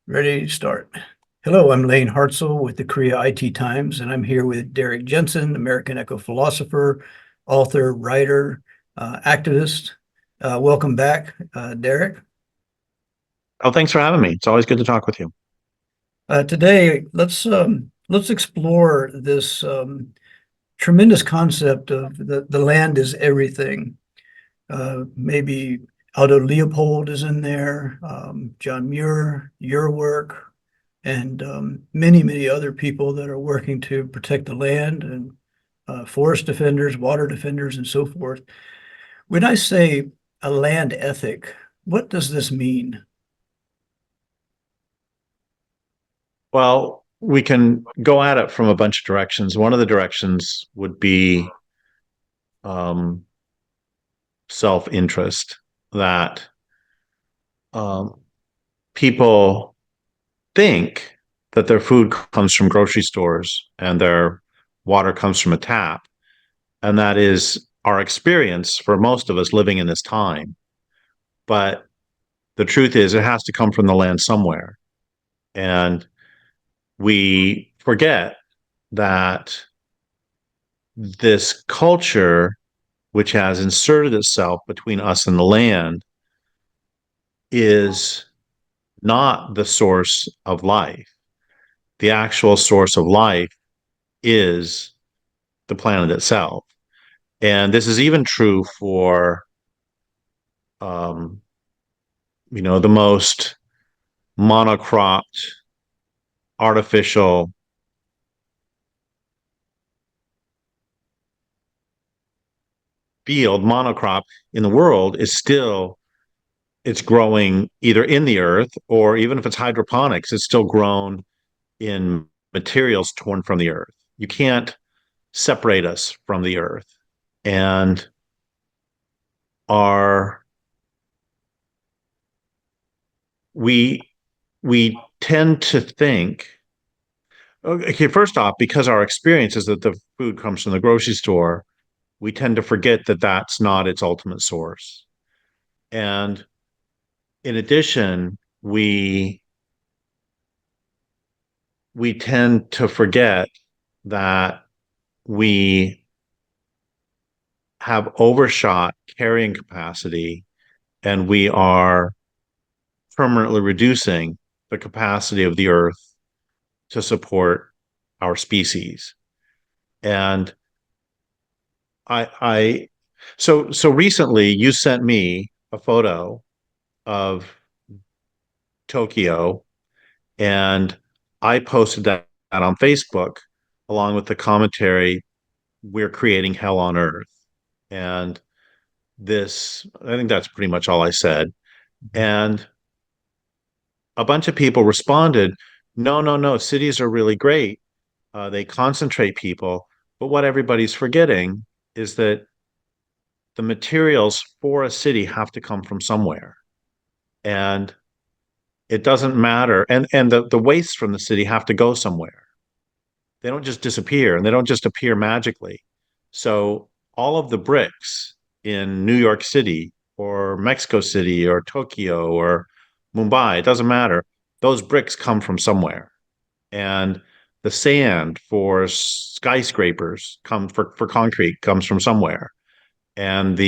Ready to start. Hello, I'm Layne Hartsell with the Korea IT Times, and I'm here with Derrick Jensen, American eco-philosopher, author, writer, activist. Welcome back, Derrick. Oh, thanks for having me. It's always good to talk with you. Today, let's explore this tremendous concept of the land is everything. Maybe Aldo Leopold is in there, John Muir, your work, and many, many other people that are working to protect the land and forest defenders, water defenders, and so forth. When I say a land ethic, what does this mean? Well, we can go at it from a bunch of directions. One of the directions would be um, self-interest, that um, people think that their food comes from grocery stores and their water comes from a tap. And that is our experience for most of us living in this time. But the truth is, it has to come from the land somewhere. And we forget that this culture, which has inserted itself between us and the land, is not the source of life. The actual source of life is the planet itself. And this is even true for, um, the most monocropped, artificial field. Monocrop in the world is still, it's growing either in the earth, or even if it's hydroponics, it's still grown in materials torn from the earth. You can't separate us from the earth. And our we we tend to think, okay, first off, because our experience is that the food comes from the grocery store, we tend to forget that that's not its ultimate source. And in addition, we tend to forget that we have overshot carrying capacity, and we are permanently reducing the capacity of the earth to support our species. And I so recently you sent me a photo of Tokyo, and I posted that on Facebook along with the commentary, "We're creating hell on earth." And I think that's pretty much all I said. And a bunch of people responded, "No, no, no, cities are really great. They concentrate people." But what everybody's forgetting is that the materials for a city have to come from somewhere. And it doesn't matter. And the wastes from the city have to go somewhere. They don't just disappear, and they don't just appear magically. So all of the bricks in New York City or Mexico City or Tokyo or Mumbai, it doesn't matter. Those bricks come from somewhere. And the sand for skyscrapers for concrete comes from somewhere. And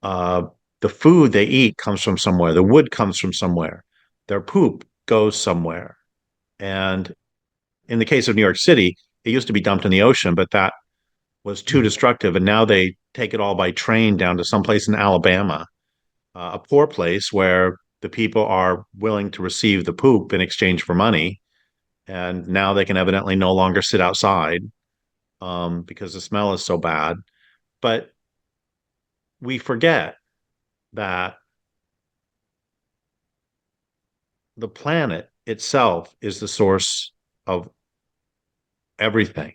uh, the food they eat comes from somewhere. The wood comes from somewhere. Their poop goes somewhere. And in the case of New York City, it used to be dumped in the ocean, but that was too destructive. And now they take it all by train down to someplace in Alabama, a poor place where the people are willing to receive the poop in exchange for money. And now they can evidently no longer sit outside, because the smell is so bad. But we forget that the planet itself is the source of everything.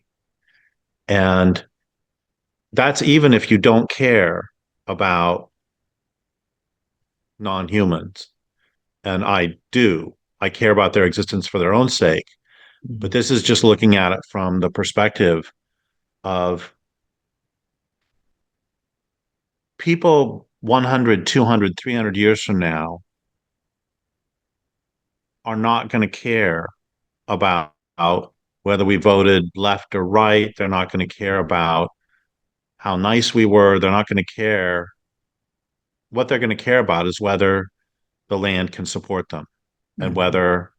And that's even if you don't care about non-humans. And I do. I care about their existence for their own sake. But this is just looking at it from the perspective of people 100, 200, 300 years from now are not going to care about whether we voted left or right. They're not going to care about how nice we were. They're not going to care. What they're going to care about is whether the land can support them and Mhm. whether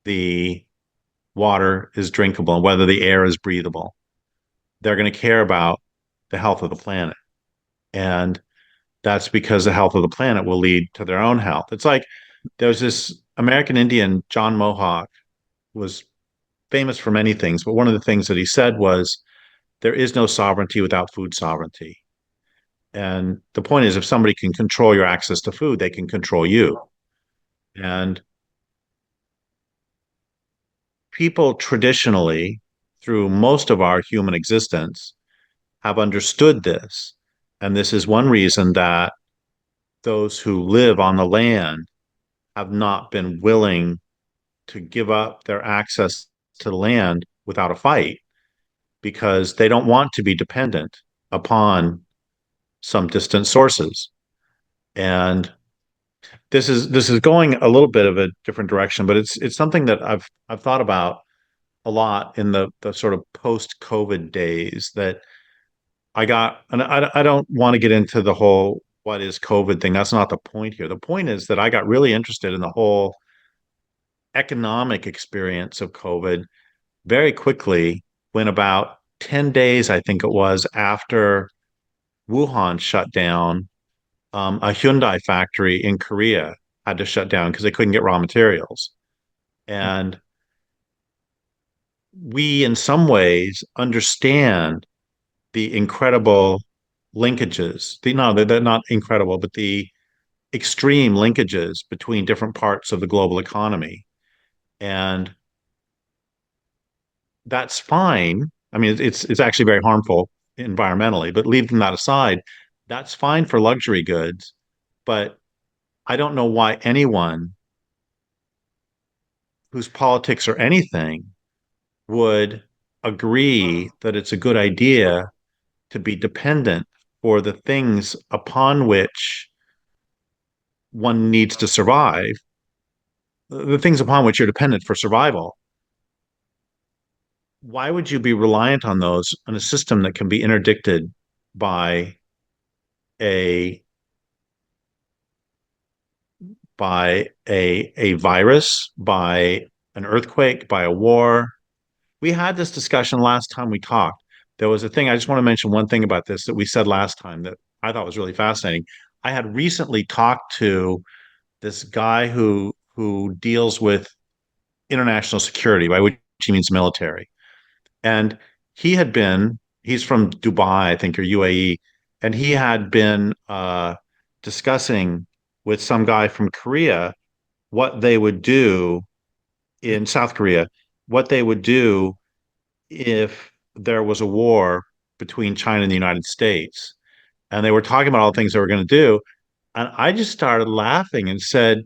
the water is drinkable and whether the air is breathable. They're going to care about the health of the planet. And that's because the health of the planet will lead to their own health. It's like there's this American Indian, John Mohawk, was famous for many things, but one of the things that he said was, there is no sovereignty without food sovereignty. And the point is, if somebody can control your access to food, they can control you. And people traditionally, through most of our human existence, have understood this. And this is one reason that those who live on the land have not been willing to give up their access to the land without a fight because they don't want to be dependent upon some distant sources. And this is going a little bit of a different direction, but it's something that I've thought about a lot in the sort of post-COVID days that I got, and I don't want to get into the whole what is COVID thing. That's not the point here. The point is that I got really interested in the whole economic experience of COVID very quickly when about 10 days, I think it was, after Wuhan shut down, a Hyundai factory in Korea had to shut down because they couldn't get raw materials. And we, in some ways, understand the incredible linkages. No, they're not incredible, but the extreme linkages between different parts of the global economy. And that's fine. I mean, it's actually very harmful environmentally, but leaving that aside, that's fine for luxury goods. But I don't know why anyone whose politics or anything would agree that it's a good idea to be dependent for the things upon which one needs to survive, the things upon which you're dependent for survival. Why would you be reliant on those on a system that can be interdicted by a by a virus, by an earthquake, by a war? We had this discussion last time we talked. There was a thing, I just want to mention one thing about this that we said last time that I thought was really fascinating. I had recently talked to this guy who deals with international security, by which he means military. And he's from Dubai, I think, or UAE, and he had been discussing with some guy from Korea what they would do in South Korea, what they would do if there was a war between China and the United States. And they were talking about all the things they were going to do. And I just started laughing and said,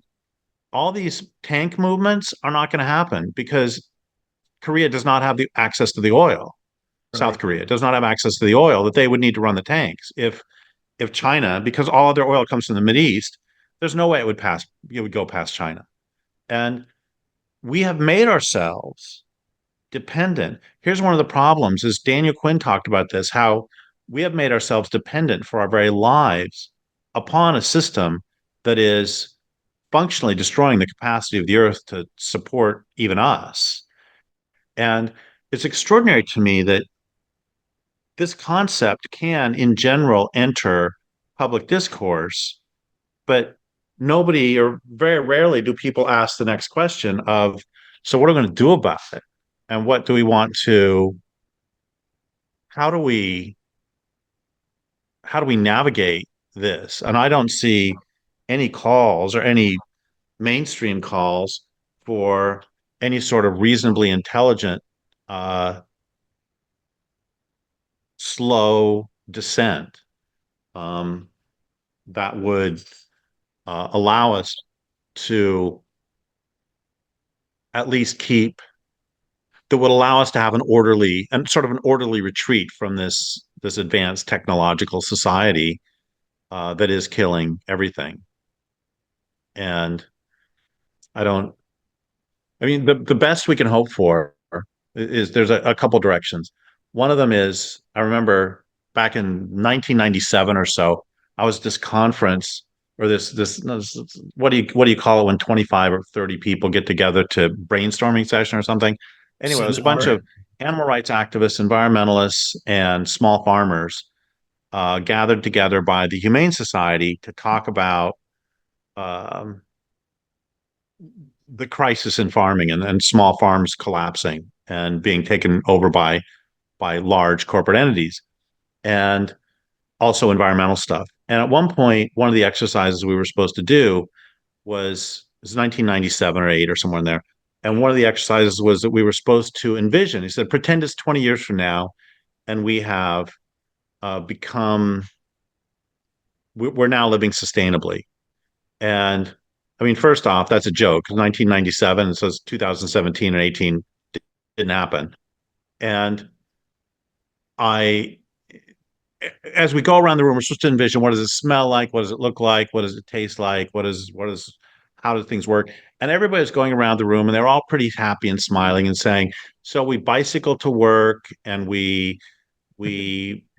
all these tank movements are not going to happen because Korea does not have the access to the oil. South Right. Korea does not have access to the oil that they would need to run the tanks. If China, because all of their oil comes from the Mid East, there's no way it would go past China. And we have made ourselves dependent. Here's one of the problems is Daniel Quinn talked about this, how we have made ourselves dependent for our very lives upon a system that is functionally destroying the capacity of the earth to support even us. And it's extraordinary to me that this concept can, in general, enter public discourse, but nobody or very rarely do people ask the next question of, so what are we going to do about it? And what do we want to, how do we, how do we navigate this? And I don't see any calls or any mainstream calls for any sort of reasonably intelligent, uh, slow descent um, that would allow us to at least keep that would allow us to have an orderly and sort of an orderly retreat from this advanced technological society that is killing everything. And I don't. I mean, the best we can hope for is there's a couple directions. One of them is I remember back in 1997 or so, I was at this conference or this what do you call it when 25 or 30 people get together to brainstorming session or something? Anyway, it was a bunch Seminar. of animal rights activists, environmentalists, and small farmers gathered together by the Humane Society to talk about um, the crisis in farming and small farms collapsing and being taken over by large corporate entities and also environmental stuff. And at one point, one of the exercises we were supposed to do it was 1997 or 8 or somewhere in there. And one of the exercises was that we were supposed to envision. He said, pretend it's 20 years from now, and we have become we're now living sustainably. And I mean, first off, that's a joke. 1997, it says 2017 and 18 didn't happen. And I, as we go around the room, we're supposed to envision what does it smell like? What does it look like? What does it taste like? How do things work? And everybody's going around the room and they're all pretty happy and smiling and saying, so we bicycle to work and we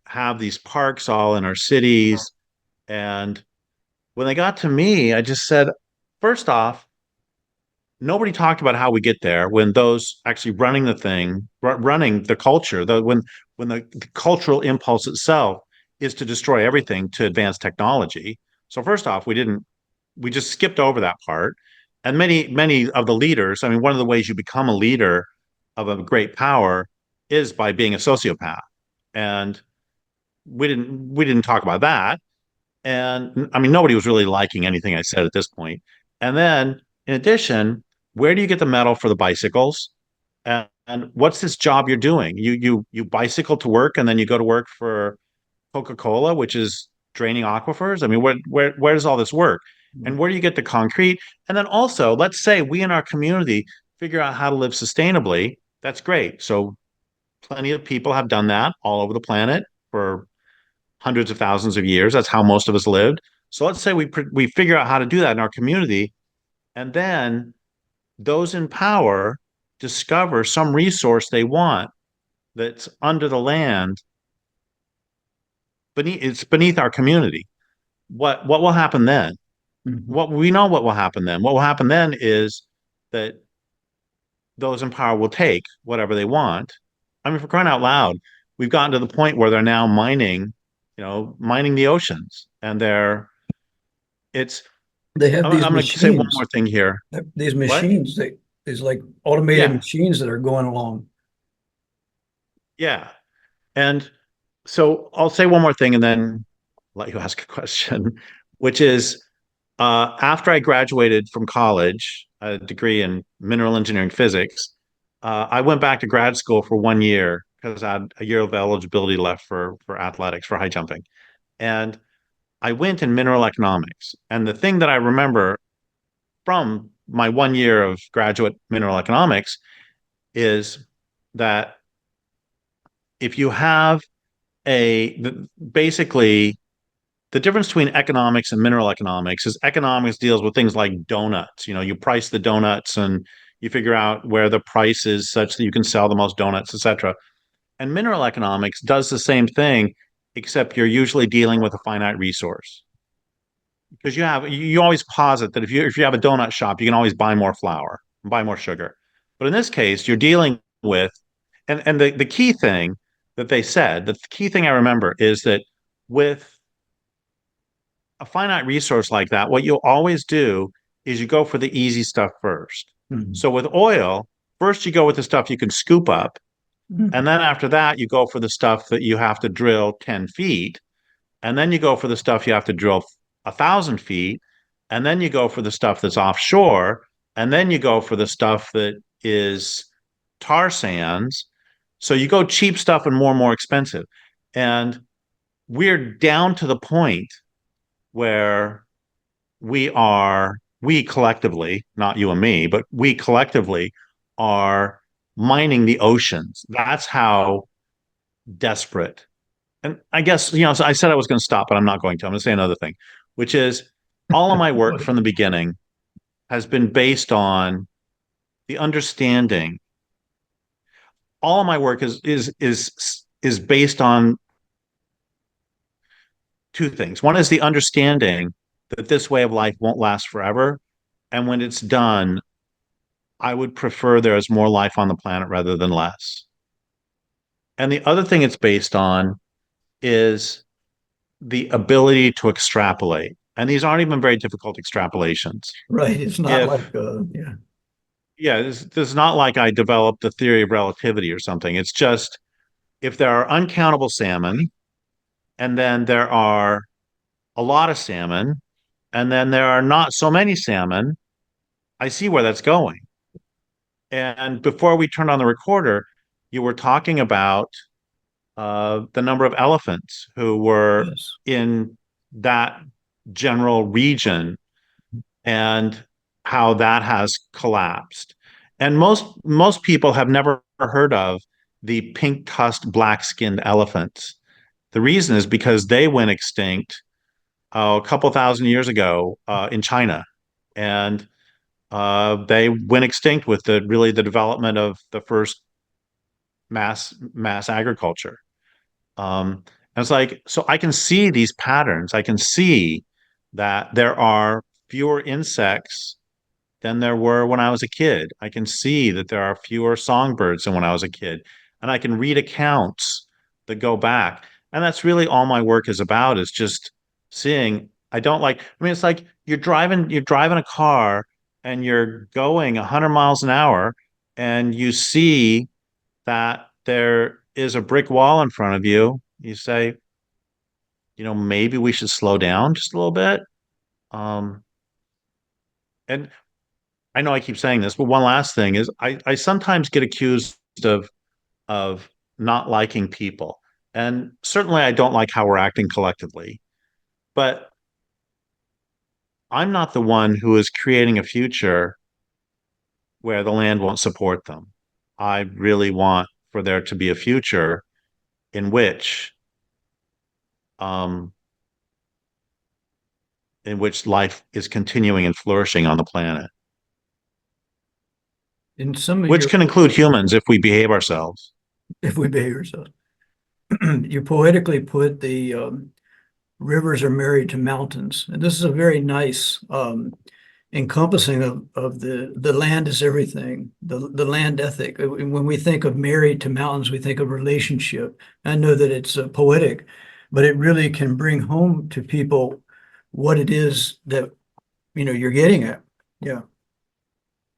have these parks all in our cities. And when they got to me, I just said, first off, nobody talked about how we get there when those actually running the thing, running the culture, when the cultural impulse itself is to destroy everything to advance technology. So first off, we just skipped over that part. And many of the leaders, I mean, one of the ways you become a leader of a great power is by being a sociopath. And we didn't talk about that. And I mean, nobody was really liking anything I said at this point. And then, in addition, where do you get the metal for the bicycles? And what's this job you're doing? You bicycle to work and then you go to work for Coca-Cola, which is draining aquifers. I mean, where does all this work? And where do you get the concrete? And then also, let's say we in our community figure out how to live sustainably. That's great. So plenty of people have done that all over the planet for hundreds of thousands of years. That's how most of us lived. So let's say we figure out how to do that in our community, and then those in power discover some resource they want that's under the land beneath our community. What will happen then? Mhm. What we know what will happen then. What will happen then is that those in power will take whatever they want. I mean, for crying out loud, we've gotten to the point where they're now mining the oceans, and it's. They have these I'm going to say one machines, more thing here. these What? machines, these like automated Yeah, machines that are going along. yeah. And so I'll say one more thing, and then let you ask a question, which is after I graduated from college, a degree in mineral engineering physics, I went back to grad school for 1 year because I had a year of eligibility left for athletics, for high jumping. And I went in mineral economics. And the thing that I remember from my 1 year of graduate mineral economics is that if you have basically the difference between economics and mineral economics is economics deals with things like donuts. You know, you price the donuts and you figure out where the price is such that you can sell the most donuts, etc. And mineral economics does the same thing, except you're usually dealing with a finite resource. Because you always posit that if you have a donut shop, you can always buy more flour, buy more sugar. But in this case, you're dealing with and the key thing that they said, the key thing I remember is that with a finite resource like that, what you'll always do is you go for the easy stuff first. Mhm. So with oil, first you go with the stuff you can scoop up, Mhm. and then after that, you go for the stuff that you have to drill 10 feet, and then you go for the stuff you have to drill 1,000 feet, and then you go for the stuff that's offshore, and then you go for the stuff that is tar sands. So you go cheap stuff and more expensive. And we're down to the point where we collectively, not you and me, but we collectively are mining the oceans. That's how desperate. And I guess, so I said I was going to stop, but I'm not going to. I'm going to say another thing, which is all of my work from the beginning has been based on the understanding. All of my work is based on two things. One is the understanding that this way of life won't last forever, and when it's done, I would prefer there is more life on the planet rather than less. And the other thing it's based on is the ability to extrapolate. And these aren't even very difficult extrapolations. Right. It's not like, If, yeah, yeah, this is not like I developed the theory of relativity or something. It's just if there are uncountable salmon, and then there are a lot of salmon, and then there are not so many salmon, I see where that's going. And before we turned on the recorder, you were talking about the number of elephants who were yes, in that general region and how that has collapsed. And most people have never heard of the pink tusked black skinned elephants. The reason is because they went extinct a couple thousand years ago in China, and they went extinct with the development of the first mass agriculture. And it's like, so I can see these patterns. I can see that there are fewer insects than there were when I was a kid. I can see that there are fewer songbirds than when I was a kid. And I can read accounts that go back. And that's really all my work is about, is just seeing. I don't like, I mean, it's like you're driving a car and you're going 100 miles an hour and you see that there is a brick wall in front of you. You say, maybe we should slow down just a little bit. Um, and I know I keep saying this, but one last thing is I sometimes get accused of not liking people. And certainly I don't like how we're acting collectively. But I'm not the one who is creating a future where the land won't support them. I really want for there to be a future in um which life is continuing and flourishing on the planet, in some of which your, can include humans if we behave ourselves. if we behave ourselves, you poetically put the rivers are married to mountains. And this is a very nice encompassing of the land is everything, the land ethic. When we think of married to mountains, we think of relationship. I know that it's poetic, but it really can bring home to people what it is that you're getting at. Yeah.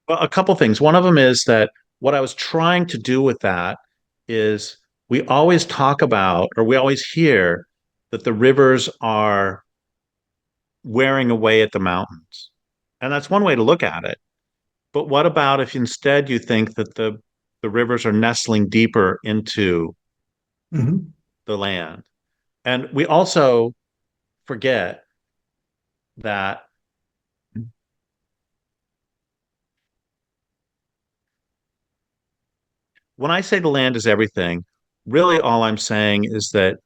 Well, a couple things. One of them is that what I was trying to do with that is we always talk about, or we always hear that the rivers are wearing away at the mountains. And that's one way to look at it. But what about if instead you think that the rivers are nestling deeper into Mhm. the land? And we also forget that when I say the land is everything, really all I'm saying is that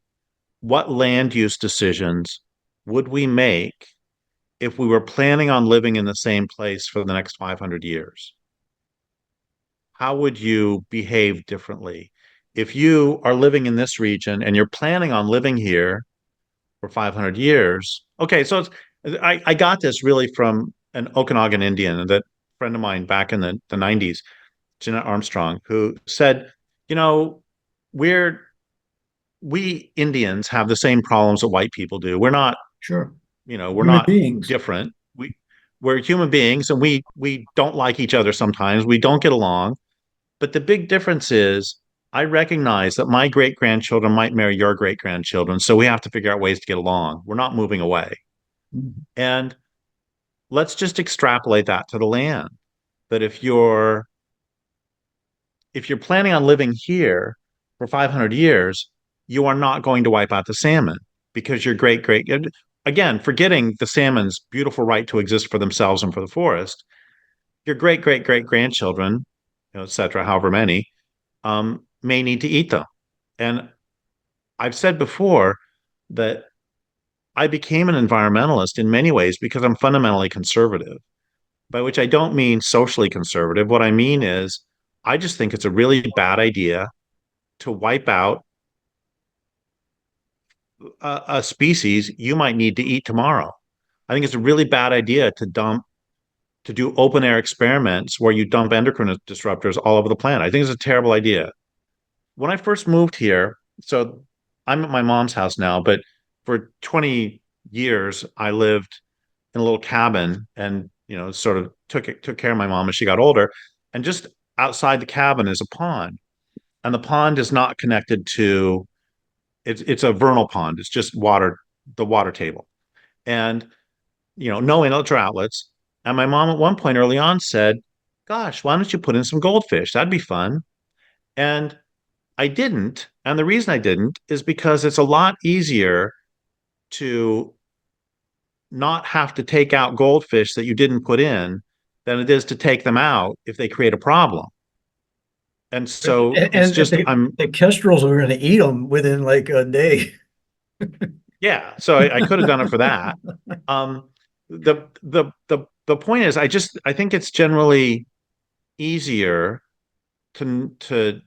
what land use decisions would we make if we were planning on living in the same place for the next 500 years? How would you behave differently? If you are living in this region and you're planning on living here for 500 years, okay, so I got this really from an Okanagan Indian, that friend of mine back in the 90s, Jeanette Armstrong, who said, you know, we're we Indians have the same problems that white people do. Sure. We're Human not beings. different. We're human beings and we don't like each other sometimes. We don't get along. But the big difference is I recognize that my great grandchildren might marry your great grandchildren. So we have to figure out ways to get along. We're not moving away. Mhm. And let's just extrapolate that to the land. That if you're planning on living here for 500 years, you are not going to wipe out the salmon because your great great again, forgetting the salmon's beautiful right to exist for themselves and for the forest, your great great great grandchildren, et cetera, however many, may need to eat them. And I've said before that I became an environmentalist in many ways because I'm fundamentally conservative. by which I don't mean socially conservative. What I mean is, I just think it's a really bad idea to wipe out a species you might need to eat tomorrow. I think it's a really bad idea to do open air experiments where you dump endocrine disruptors all over the planet. I think it's a terrible idea. When I first moved here, so I'm at my mom's house now, but for 20 years I lived in a little cabin and sort of took care of my mom as she got older. And just outside the cabin is a pond. And the pond is not connected to it's a vernal pond. It's just water, the water table. And no inlets or outlets. And my mom at one point early on said, "Gosh, why don't you put in some goldfish? That'd be fun." And I didn't. And the reason I didn't is because it's a lot easier to not have to take out goldfish that you didn't put in than it is to take them out if they create a problem. And so it's And just, the kestrels are going to eat them within like a day. yeah, so I could have done it for that. Um, the point is, I think it's generally easier to to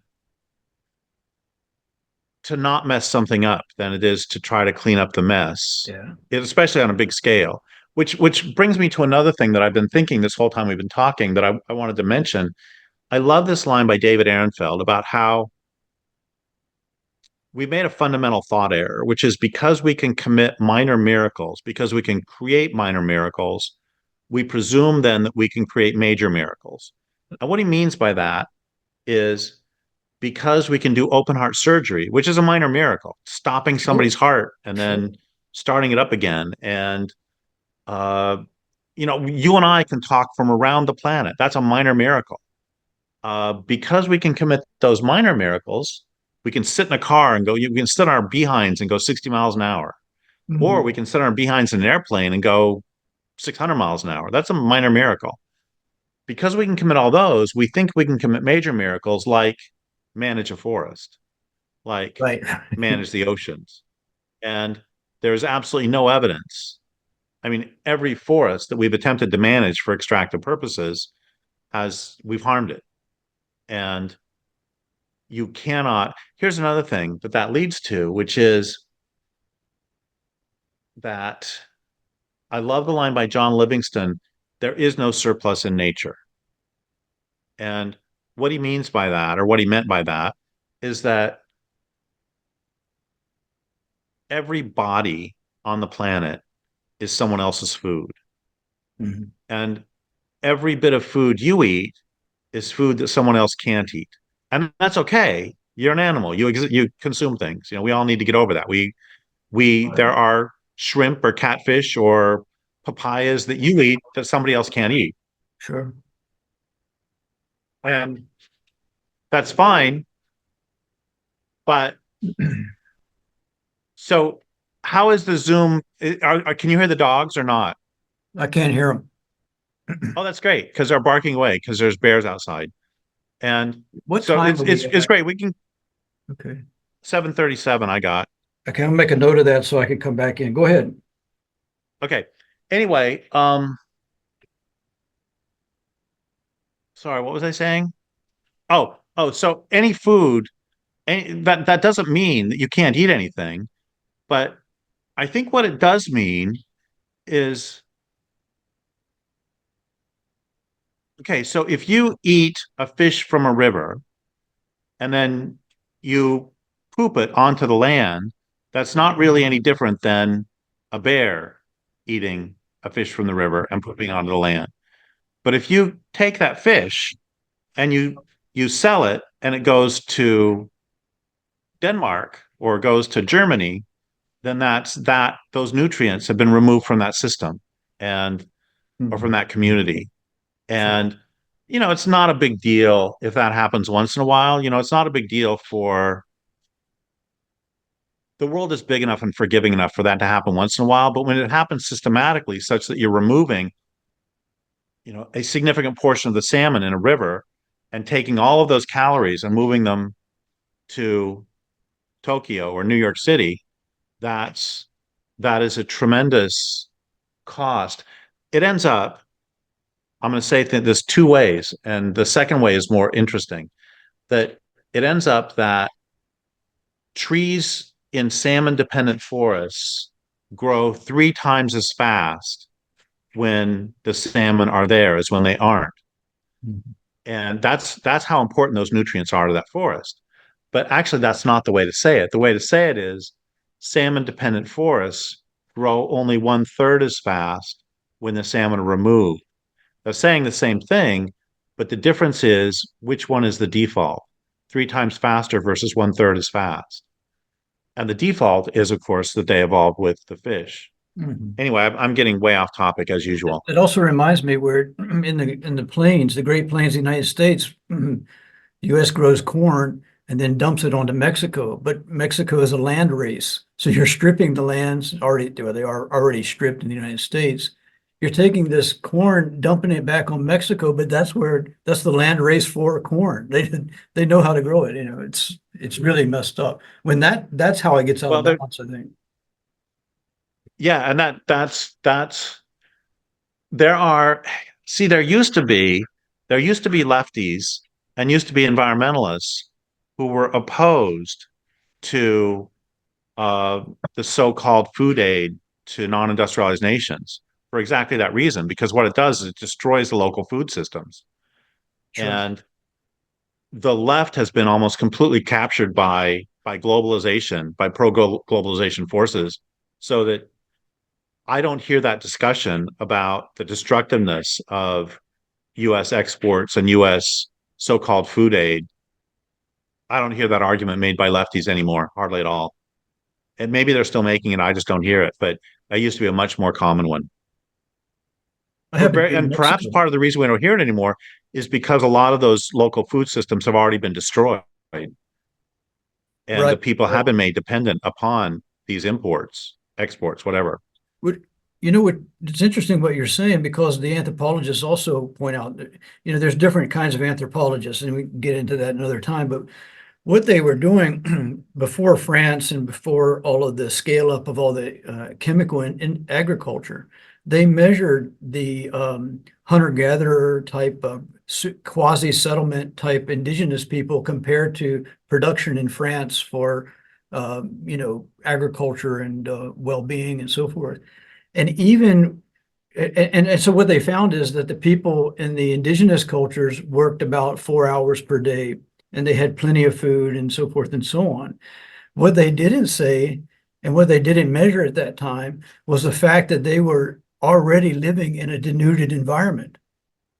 to not mess something up than it is to try to clean up the mess, Yeah. especially on a big scale. Which brings me to another thing that I've been thinking this whole time we've been talking that I wanted to mention. I love this line by David Ehrenfeld about how we made a fundamental thought error, which is because we can commit minor miracles, because we can create minor miracles, we presume then that we can create major miracles. And what he means by that is because we can do open heart surgery, which is a minor miracle, stopping Sure. somebody's heart and Sure. then starting it up again. And, you and I can talk from around the planet. That's a minor miracle. Because we can commit those minor miracles, we can sit in a car and go, we can sit on our behinds and go 60 miles an hour, or Mhm. we can sit on our behinds in an airplane and go 600 miles an hour. That's a minor miracle. Because we can commit all those, we think we can commit major miracles like manage a forest, like Right. manage the oceans. And there's absolutely no evidence. I mean, every forest that we've attempted to manage for extractive purposes we've harmed it. And you cannot. Here's another thing that leads to, which is that I love the line by John Livingston, there is no surplus in nature. And what he means by that, or what he meant by that, is that every body on the planet is someone else's food. Mhm. And every bit of food you eat is food that someone else can't eat. And that's okay. You're an animal. You consume things. We all need to get over that. There are shrimp or catfish or papayas that you eat that somebody else can't eat. Sure. And that's fine. But so how is the Zoom? Can you hear the dogs or not? I can't hear them. Oh, that's great because they're barking away because there's bears outside. And What so time it's are it's we it's at? great. We can Okay. 7:37 I got. Okay, I'll make a note of that so I can come back in. Go ahead. Okay. Anyway, sorry, what was I saying? So any food, that doesn't mean that you can't eat anything, but I think what it does mean is, okay, so if you eat a fish from a river and then you poop it onto the land, that's not really any different than a bear eating a fish from the river and pooping onto the land. But if you take that fish and you sell it and it goes to Denmark or goes to Germany, then those nutrients have been removed from that system and or from Mhm. that community. Sure. And it's not a big deal if that happens once in a while. It's not a big deal for the world is big enough and forgiving enough for that to happen once in a while. But when it happens systematically, such that you're removing, a significant portion of the salmon in a river and taking all of those calories and moving them to Tokyo or New York City, that's that is a tremendous cost. It ends up I'm going to say that there's two ways, and the second way is more interesting. That it ends up that trees in salmon-dependent forests grow 3 times as fast when the salmon are there as when they aren't. Mhm. And that's how important those nutrients are to that forest. But actually, that's not the way to say it. The way to say it is salmon-dependent forests grow only 1/3 as fast when the salmon are removed. They're saying the same thing, but the difference is which one is the default? 3 times faster versus 1/3 as fast. And the default is, of course, that they evolved with the fish. Mhm. Anyway, I'm getting way off topic as usual. It also reminds me where in the plains, the Great Plains of the United States, the U.S. grows corn and then dumps it onto Mexico. But Mexico is a land race, so you're stripping the lands already. Well, they are already stripped in the United States. You're taking this corn, dumping it back on Mexico, but that's the land race for corn. They know how to grow it. It's really messed up. When that's how it gets out of Well, there, balance, I think. yeah, and that's there are see there used to be lefties and used to be environmentalists who were opposed to uh, the so-called food aid to non-industrialized nations for exactly that reason, because what it does is it destroys the local food systems. Sure. And the left has been almost completely captured by globalization, by pro-globalization forces, so that I don't hear that discussion about the destructiveness of US exports and US so-called food aid. I don't hear that argument made by lefties anymore, hardly at all. And maybe they're still making it, I just don't hear it, but that used to be a much more common one. I haven't been to And perhaps Mexico. part of the reason we don't hear it anymore is because a lot of those local food systems have already been destroyed, and Right. the people Right. have been made dependent upon these imports, exports, whatever. What, it's interesting what you're saying because the anthropologists also point out that, there's different kinds of anthropologists, and we can get into that another time, but what they were doing before France and before all of the scale up of all the chemical in agriculture, they measured the hunter-gatherer type of quasi-settlement type indigenous people compared to production in France for agriculture and well-being and so forth. And even and so what they found is that the people in the indigenous cultures worked about 4 hours per day and they had plenty of food and so forth and so on. What they didn't say and what they didn't measure at that time was the fact that they were already living in a denuded environment.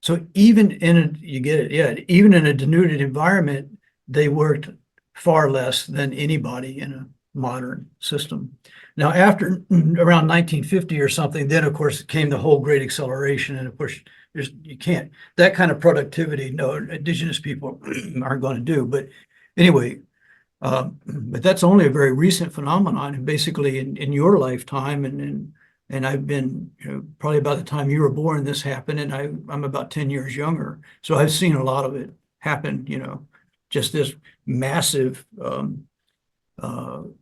So even in a, you get it, yeah, even in a denuded environment, they worked far less than anybody in a modern system. Now, after around 1950 or something, then of course came the whole great acceleration. And of course, you can't, that kind of productivity, no, indigenous people aren't going to do. But anyway, but that's only a very recent phenomenon, and basically in your lifetime, and I've been probably about the time you were born, this happened, and I'm about 10 years younger, so I've seen a lot of it happen. Just this massive,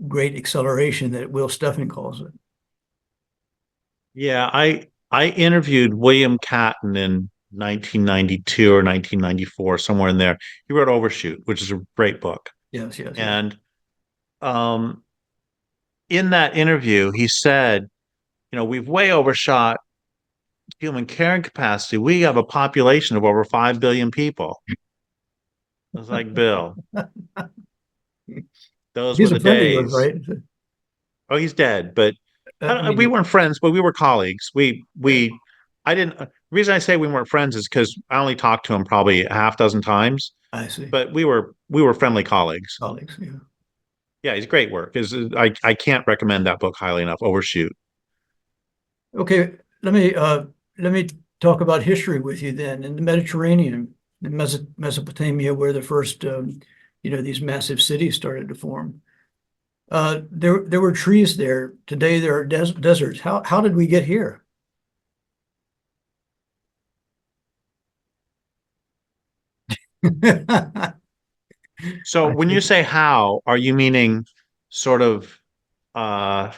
great acceleration that Will Stephan calls it. Yeah, I interviewed William Catton in 1992 or 1994, somewhere in there. He wrote Overshoot, which is a great book. Yes, yes, yes. And um, in that interview, he said, we've way overshot human carrying capacity. We have a population of over 5 billion people. I was like, Bill, those were He's a the friend of yours, days. right? Oh, he's dead, but I we mean, weren't friends, but we were colleagues. I didn't. The reason I say we weren't friends is because I only talked to him probably a half dozen times, I see. but we were friendly colleagues. Colleagues, yeah. Yeah, he's great work. I can't recommend that book highly enough. Overshoot. Okay, let me talk about history with you then. In the Mediterranean, in Mesopotamia, where the first these massive cities started to form. There were trees there. Today there are deserts. How did we get here? I So when you see. say how, are you meaning sort of uh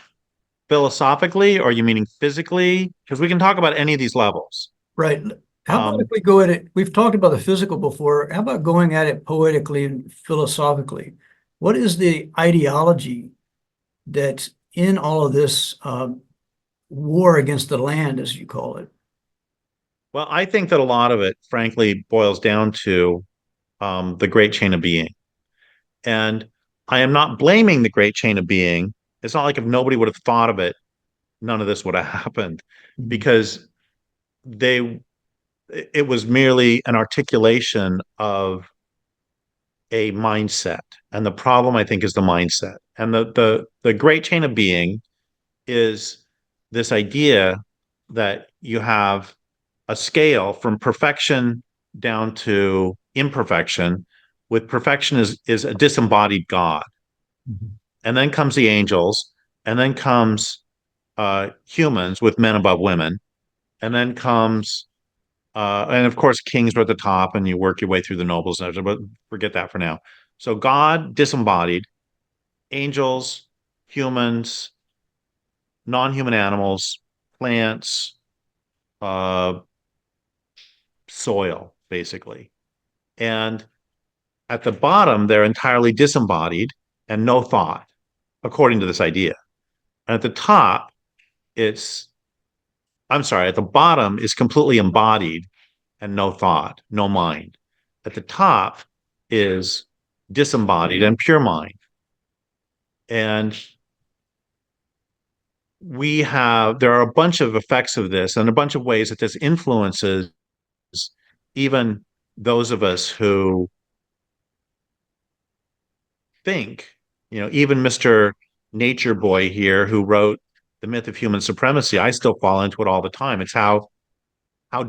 philosophically, or are you meaning physically? Because we can talk about any of these levels. Right. How about if we go at it? We've talked about the physical before. How about going at it poetically and philosophically? What is the ideology that's in all of this war against the land, as you call it? Well, I think that a lot of it, frankly, boils down to the great chain of being. And I am not blaming the great chain of being. It's not like if nobody would have thought of it, none of this would have happened Mhm. because they it was merely an articulation of a mindset. And the problem, I think, is the mindset. And the great chain of being is this idea that you have a scale from perfection down to imperfection, with perfection is a disembodied God. Mhm. And then comes the angels, and then comes humans with men above women, and then comes and of course kings are at the top, and you work your way through the nobles, but forget that for now. So God disembodied, angels, humans, non-human animals, plants, uh, soil, basically. And at the bottom, they're entirely disembodied and no thought, according to this idea. And at the top, it's, I'm sorry, at the bottom is completely embodied and no thought, no mind. At the top is disembodied and pure mind. And there are a bunch of effects of this and a bunch of ways that this influences even those of us who think, even Mr. Nature Boy here who wrote The Myth of Human Supremacy, I still fall into it all the time. It's how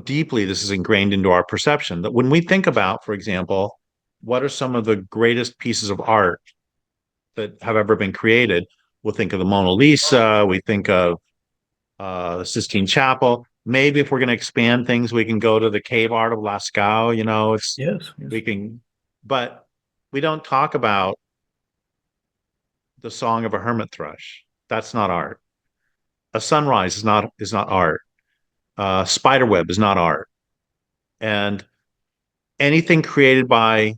deeply this is ingrained into our perception. That when we think about, for example, what are some of the greatest pieces of art that have ever been created, we'll think of the Mona Lisa, we think of the Sistine Chapel. Maybe if we're going to expand things, we can go to the cave art of Lascaux. Yes, yes. We can, but we don't talk about the song of a hermit thrush. That's not art. A sunrise is not art. Spiderweb is not art. And anything created by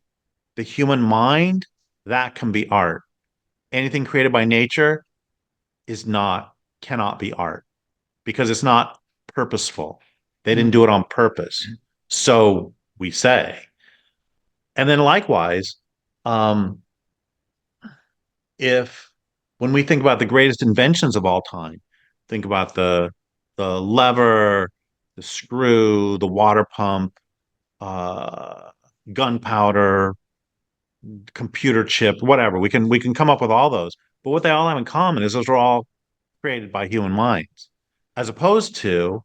the human mind, that can be art. Anything created by nature is not cannot be art because it's not purposeful. They didn't do Mhm. it on purpose. So we say. And then likewise, um, if when we think about the greatest inventions of all time, think about the lever, the screw, the water pump, uh, gunpowder, computer chip, whatever. We can come up with all those. But what they all have in common is those are all created by human minds, as opposed to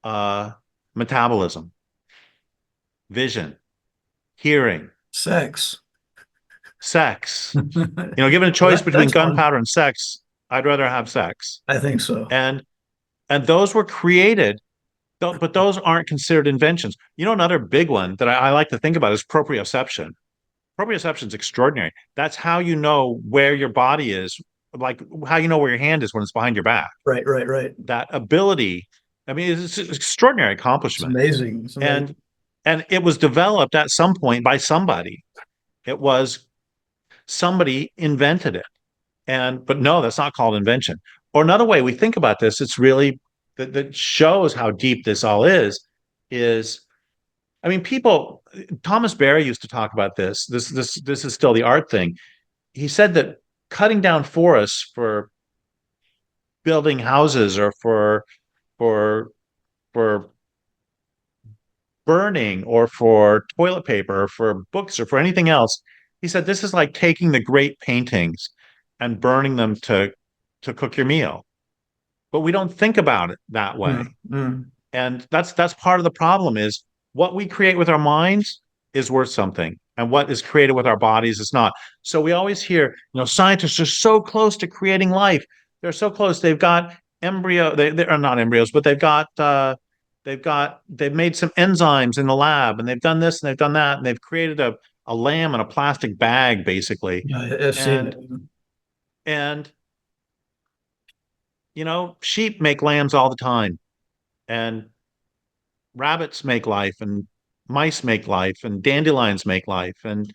uh, metabolism, vision, hearing, Sex. sex. Given a Well, choice between that's fun. gunpowder and sex, I'd rather have sex. I think so. And and those were created, but those aren't considered inventions. Another big one that I like to think about is proprioception. Proprioception is extraordinary. That's how you know where your body is, like how you know where your hand is when it's behind your back. Right, right, right. That ability, I mean, it's an extraordinary It's accomplishment. amazing. It's amazing. And and it was developed at some point by somebody. It was somebody invented it. But no, that's not called invention. Or another way we think about this, it's really that shows how deep this all is I mean, people. Thomas Barry used to talk about this. This is still the art thing. He said that cutting down forests for building houses or for for burning or for toilet paper or for books or for anything else, he said this is like taking the great paintings and burning them to cook your meal. But we don't think about it that way. Mm, mm. And that's part of the problem is what we create with our minds is worth something, and what is created with our bodies is not. So we always hear, scientists are so close to creating life. They're so close. They've got embryo. They are not embryos, but they've made some enzymes in the lab, and they've done this and they've done that, and they've created a lamb in a plastic bag, basically. Yeah, I've seen And it. and sheep make lambs all the time, and rabbits make life, and mice make life, and dandelions make life, and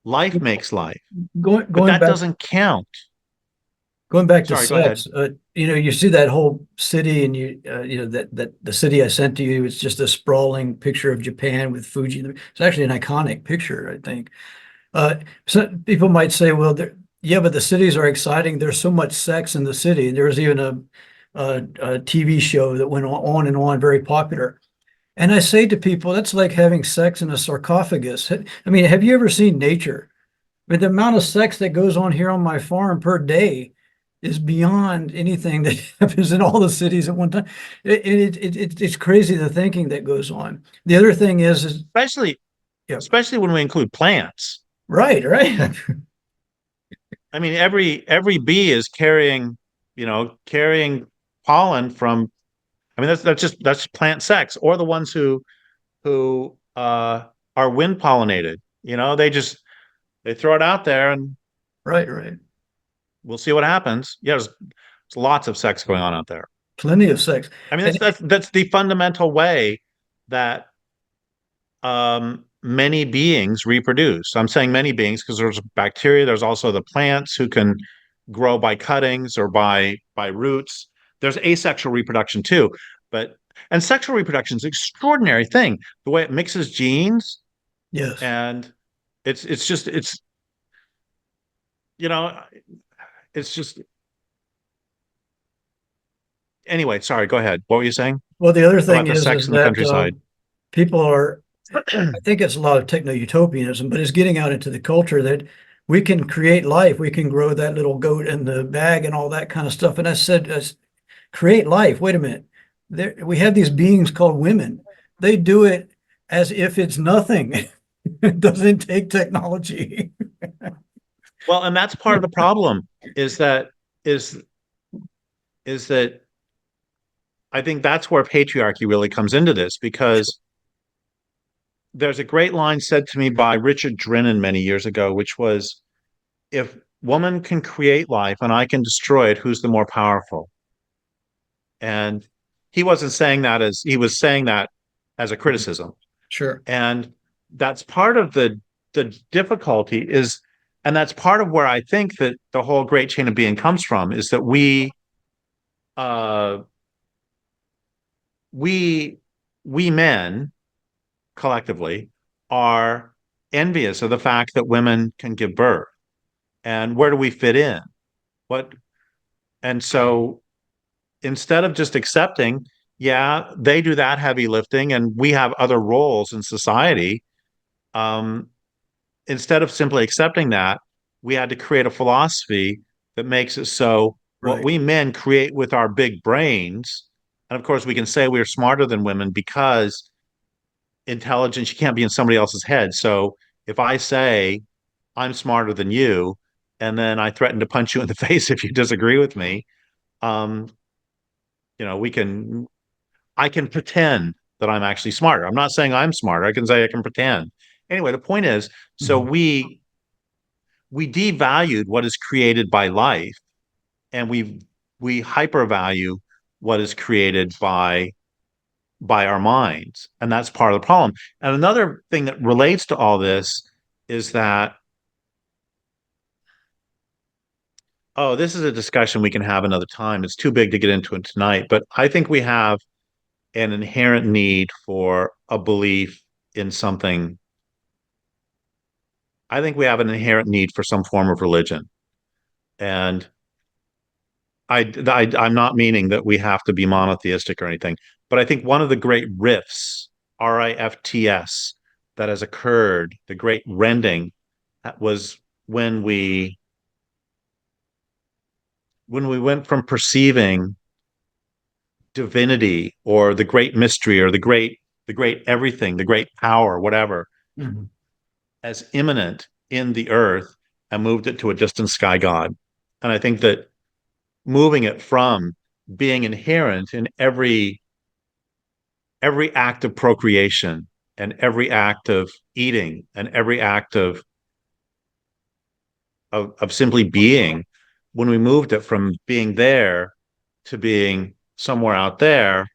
life makes life. Going But going that back doesn't count. going back to Sorry, go ahead. sex, you see that whole city, and that the city I sent to you, it's just a sprawling picture of Japan with Fuji. It's actually an iconic picture, I think. Uh, so people might say, well, yeah, but the cities are exciting. There's so much sex in the city. There was even a TV show that went on and on, very popular. And I say to people, that's like having sex in a sarcophagus. I mean, have you ever seen nature? I mean, the amount of sex that goes on here on my farm per day is beyond anything that happens in all the cities at one time. It's crazy the thinking that goes on. The other thing is Especially, yeah, especially when we include plants. right, right, I mean, every bee is carrying, carrying pollen from. I mean, that's plant sex, or the ones who are wind pollinated. They throw it out there, and right, right. we'll see what happens. Yeah, there's lots of sex going on out there. Plenty of sex. I mean, And that's the fundamental way that many beings reproduce. I'm saying many beings because there's bacteria. There's also the plants who can grow by cuttings or by roots. There's asexual reproduction too, but and sexual reproduction is an extraordinary thing. The way it mixes genes, yes. and it's just you know it's just anyway. Sorry, go ahead. What were you saying Well, the other thing about the is sex in the that countryside? people are, I think it's a lot of techno-utopianism, but it's getting out into the culture that we can create life. We can grow that little goat in the bag and all that kind of stuff. And I said, create life. Wait a minute. We have these beings called women. They do it as if it's nothing. It doesn't take technology. Well, and that's part of the problem is that is is that I think that's where patriarchy really comes into this because there's a great line said to me by Richard Drennan many years ago, which was, if woman can create life and I can destroy it, who's the more powerful? And he wasn't saying that as he was saying that as a criticism. Sure. And that's part of the difficulty is, and that's part of where I think that the whole great chain of being comes from is that uh we we men collectively are envious of the fact that women can give birth. And where do we fit in? What and so instead of just accepting, yeah, they do that heavy lifting and we have other roles in society, um, instead of simply accepting that, we had to create a philosophy that makes it so what Right. we men create with our big brains, and of course we can say we're smarter than women because intelligence, you can't be in somebody else's head. So if I say I'm smarter than you, and then I threaten to punch you in the face if you disagree with me, um, we can I can pretend that I'm actually smarter. I'm not saying I'm smarter. I can say I can pretend. Anyway, the point is, so Mhm. we devalued what is created by life, and we hypervalue what is created by our minds, and that's part of the problem. And another thing that relates to all this is that, oh, this is a discussion we can have another time. It's too big to get into it tonight, but I think we have an inherent need for a belief in something. I think we have an inherent need for some form of religion. And I'm not meaning that we have to be monotheistic or anything, but I think one of the great rifts, RIFTS, that has occurred, the great rending, was when we went from perceiving divinity or the great mystery or the great everything, the great power, whatever, Mhm. as immanent in the earth and moved it to a distant sky god. And I think that moving it from being inherent in every act of procreation and every act of eating and every act of simply being, when we moved it from being there to being somewhere out there,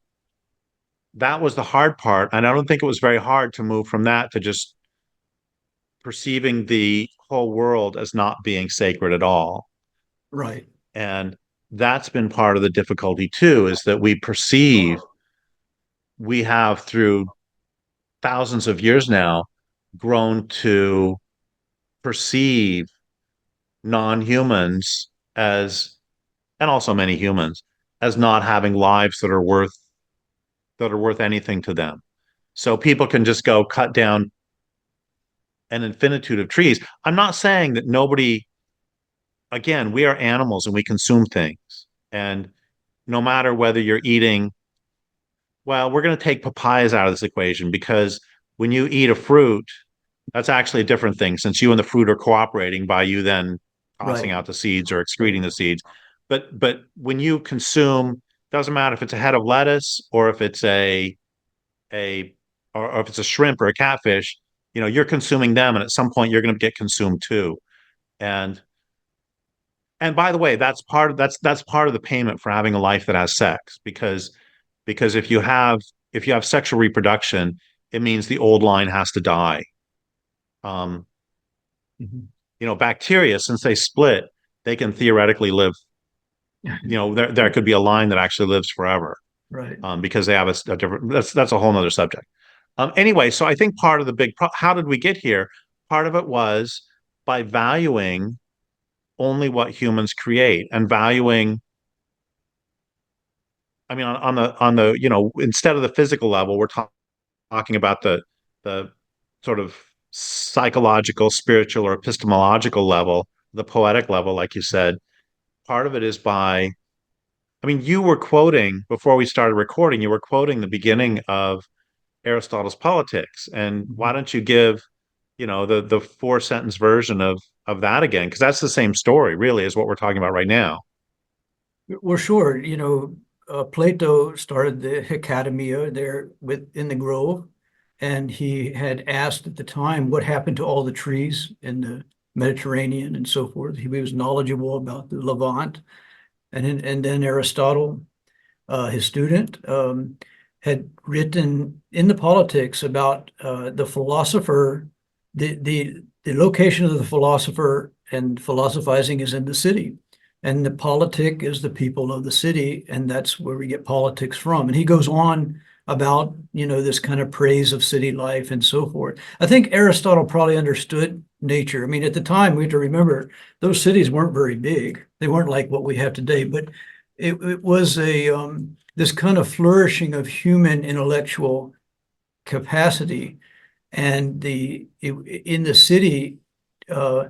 that was the hard part. And I don't think it was very hard to move from that to just perceiving the whole world as not being sacred at all. Right. And that's been part of the difficulty too, is that we have through thousands of years now grown to perceive non-humans as, and also many humans, as not having lives that are worth anything to them. So people can just go cut down an infinitude of trees. I'm not saying that nobody, again, we are animals and we consume things. And no matter whether you're eating, well, we're going to take papayas out of this equation because when you eat a fruit, that's actually a different thing since you and the fruit are cooperating by you then tossing Right. out the seeds or Right. excreting the seeds. But when you consume, doesn't matter if it's a head of lettuce or if it's a or if it's a shrimp or a catfish, you're consuming them, and at some point you're going to get consumed too. And and by the way, that's part of the payment for having a life that has sex, because if you have sexual reproduction, it means the old line has to die. Um, Mhm. Bacteria, since they split, they can theoretically live. There could be a line that actually lives forever, Right. because they have a different. That's a whole nother subject. Anyway, so I think part of the how did we get here? Part of it was by valuing only what humans create and valuing. I mean, on the instead of the physical level, we're talking about the sort of psychological, spiritual, or epistemological level, the poetic level, like you said. Part of it is by, I mean, you were quoting before we started recording, you were quoting the beginning of Aristotle's Politics. And why Mhm. don't you give, the four sentence version of that again? Because that's the same story, really, is what we're talking about right now. Well, sure. Plato started the Academia there in the Grove, and he had asked at the time what happened to all the trees in the Mediterranean and so forth. He was knowledgeable about the Levant, and then Aristotle, his student, had written in the Politics about the philosopher, the location of the philosopher and philosophizing is in the city. And the politic is the people of the city, and that's where we get politics from. And he goes on about, this kind of praise of city life and so forth. I think Aristotle probably understood nature. I mean, at the time, we have to remember those cities weren't very big. They weren't like what we have today, but it was this kind of flourishing of human intellectual capacity, and in the city, uh,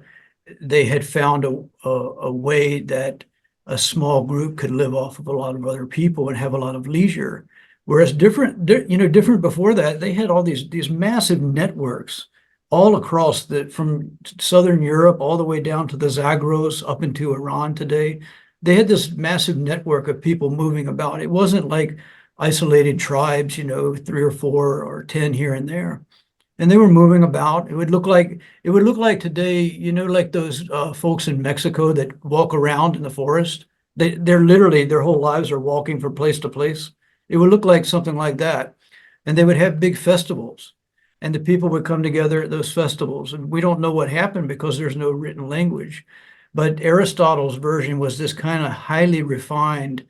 they had found a way that a small group could live off of a lot of other people and have a lot of leisure. Whereas different before that, they had all these massive networks all across from Southern Europe all the way down to the Zagros up into Iran today. They had this massive network of people moving about. It wasn't like isolated tribes, three or four or 10 here and there, and they were moving about. It would look like today, like those folks in Mexico that walk around in the forest. They're literally their whole lives are walking from place to place. It would look like something like that, and they would have big festivals, and the people would come together at those festivals. And we don't know what happened because there's no written language, but Aristotle's version was this kind of highly refined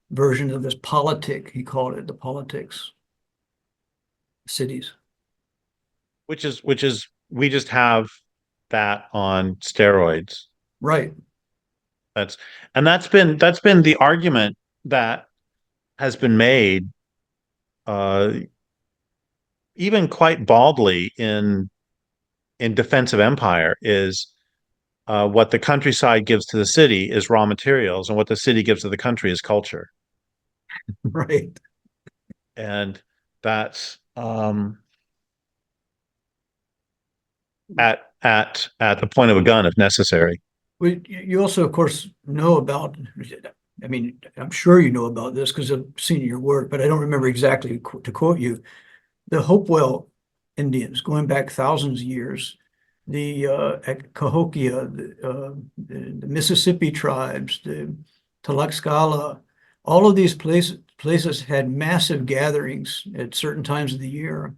version of this politic. He called it the politics cities. Which is we just have that on steroids. Right. That's that's been the argument that has been made, uh, even quite baldly in defense of empire, is what the countryside gives to the city is raw materials, and what the city gives to the country is culture. Right. And that's at the point of a gun if necessary. You also, of course, know about, I mean, I'm sure you know about this because I've seen your work, but I don't remember exactly to quote you. The Hopewell Indians, going back thousands of years, the Cahokia, the Mississippi tribes, the Tlaxcala, all of these places had massive gatherings at certain times of the year.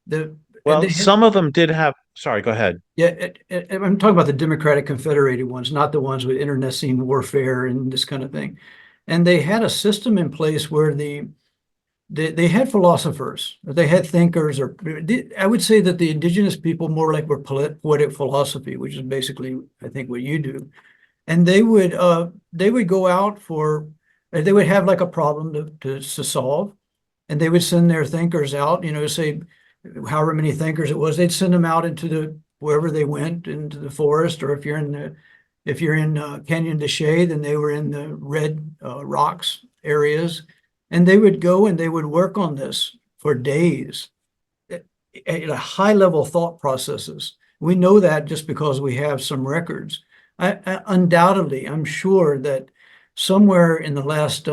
The and Well, they had some of them did have, sorry, go ahead. yeah, I'm talking about the Democratic Confederated ones, not the ones with internecine warfare and this kind of thing. And they had a system in place where they had philosophers, they had thinkers, or I would say that the indigenous people more like were poetic philosophy, which is basically, I think, what you do. And they would go out for they would have like a problem to solve, and they would send their thinkers out, say however many thinkers it was, they'd send them out into the wherever they went into the forest, or if you're in Canyon de Chelly, then they were in the red rocks areas, and they would go and they would work on this for days at, at a high level thought processes. We know that just because we have some records. Undoubtedly, I'm sure that somewhere in the last,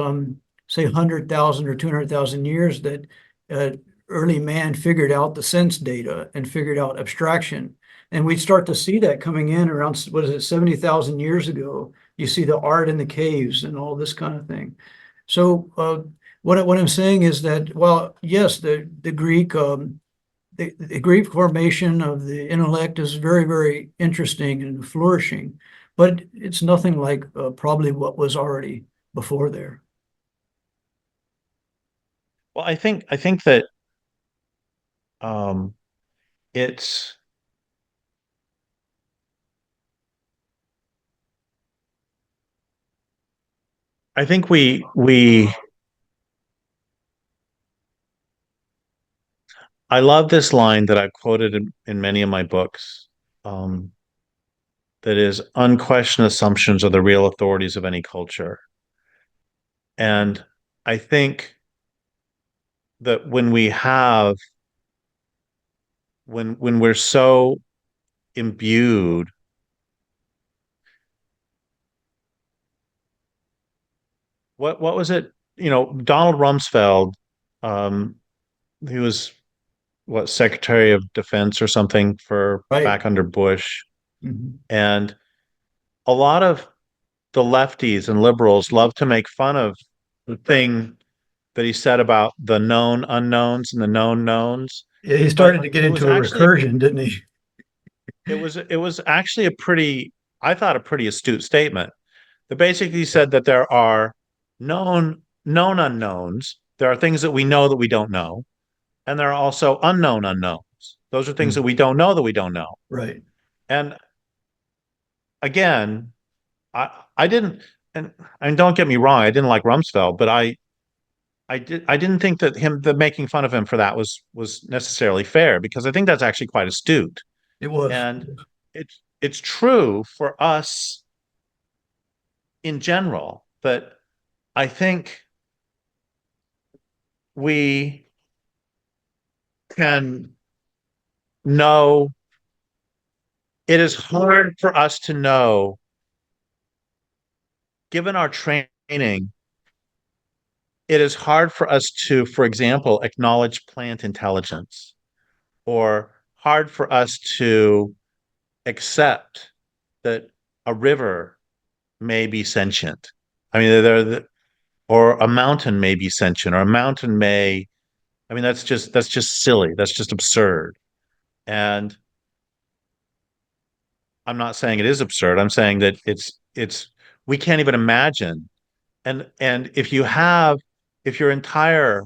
say, 100,000 or 200,000 years, that uh, early man figured out the sense data and figured out abstraction. And we'd start to see that coming in around, what is it, 70,000 years ago. You see the art in the caves and all this kind of thing. So what I'm saying is that, well, yes, the Greek the Greek formation of the intellect is very, very interesting and flourishing, but it's nothing like probably what was already before there. Well, I think that um it's I think we I love this line that I've quoted in many of my books. Um, that is, unquestioned assumptions are the real authorities of any culture. And I think that when we're so imbued, what was it? Donald Rumsfeld, um, he was what, Secretary of Defense or something for Right. back under Bush. Mhm. And a lot of the lefties and liberals love to make fun of the thing that he said about the known unknowns and the known knowns. Yeah, he started But to get into a recursion, didn't he? it was actually I thought a pretty astute statement that basically said that there are known unknowns. There are things that we know that we don't know, and there are also unknown unknowns. Those are things that Mm. we don't know that we don't know. Right. And again, I didn't and don't get me wrong, I didn't like Rumsfeld, but I didn't think that making fun of him for that was necessarily fair, because I think that's actually quite astute. It was. And it's true for us in general, but I think we can know it is hard for us to know, given our training, it is hard for us to, for example, acknowledge plant intelligence, or hard for us to accept that a river may be sentient. I mean, or a mountain may be sentient, or a mountain may. I mean, that's just silly. That's just absurd. And I'm not saying it is absurd. I'm saying that it's we can't even imagine. And if your entire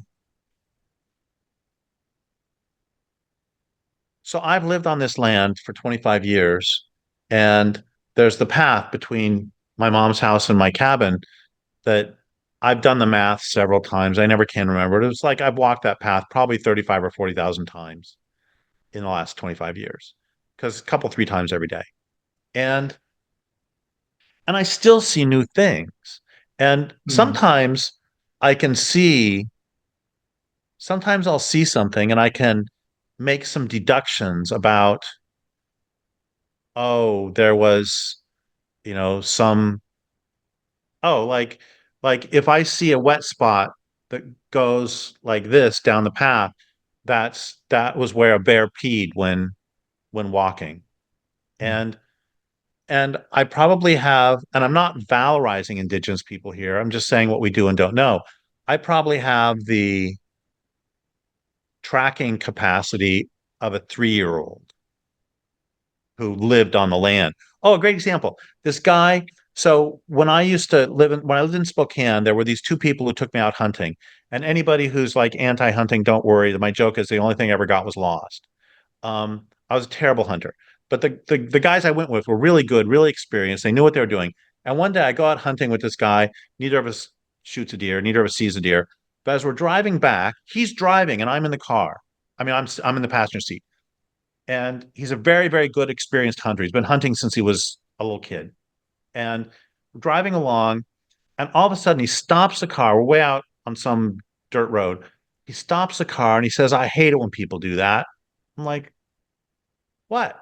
so I've lived on this land for 25 years, and there's the path between my mom's house and my cabin that I've done the math several times. I never can remember it. It's like I've walked that path probably 35 or 40,000 times in the last 25 years, because a couple, three times every day. And and I still see new things. And Mm. I can see, sometimes I'll see something and I can make some deductions about, oh, there was, some, oh, like if I see a wet spot that goes like this down the path, that was where a bear peed when walking. And And I probably have, and I'm not valorizing indigenous people here. I'm just saying what we do and don't know. I probably have the tracking capacity of a 3-year-old who lived on the land. Oh, a great example. This guy. So when I lived in Spokane, there were these two people who took me out hunting. And anybody who's like anti-hunting, don't worry. My joke is the only thing I ever got was lost. I was a terrible hunter, but the guys I went with were really good, really experienced. They knew what they were doing. And one day I go out hunting with this guy. Neither of us shoots a deer. Neither of us sees a deer. But as we're driving back, he's driving and I'm in the car. I mean, I'm in the passenger seat. And he's a very, very good, experienced hunter. He's been hunting since he was a little kid. And we're driving along, and all of a sudden he stops the car. We're way out on some dirt road. He stops the car and he says, "I hate it when people do that." I'm like, "What?"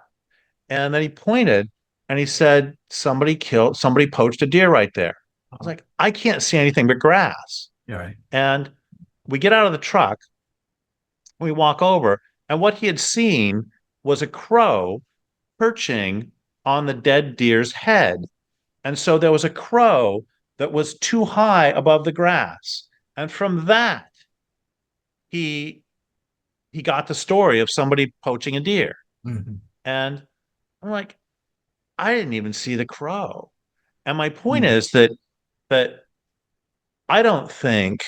And then he pointed and he said, somebody poached a deer right there. I was like, I can't see anything but grass. Yeah, right. And we get out of the truck, we walk over, and what he had seen was a crow perching on the dead deer's head. And so there was a crow that was too high above the grass. And from that, he he got the story of somebody poaching a deer. Mhm. And I'm like, I didn't even see the crow. And my point Mhm. is that I don't think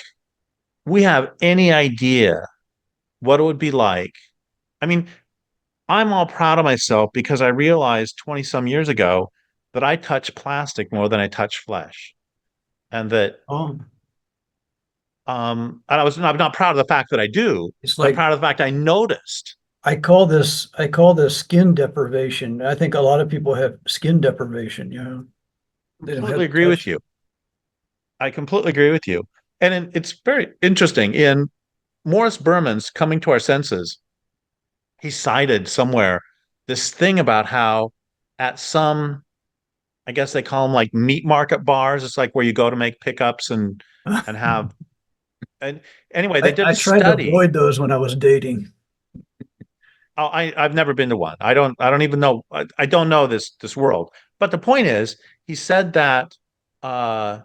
we have any idea what it would be like. I mean, I'm all proud of myself because I realized 20 some years ago that I touch plastic more than I touch flesh. And that Oh, and I'm not proud of the fact that I do. it's I'm like proud of the fact I noticed. I call this skin deprivation. I think a lot of people have skin deprivation, you know. They don't Completely have to agree with touch. you. I completely agree with you. It's very interesting. In Morris Berman's Coming to Our Senses, he cited somewhere this thing about how at some, I guess they call them like meat market bars. It's like where you go to make pickups and have and anyway, they did I a tried to study. avoid those when I was dating. I've never been to one. I don't even know. I don't know this world. But the point is, he said that uh,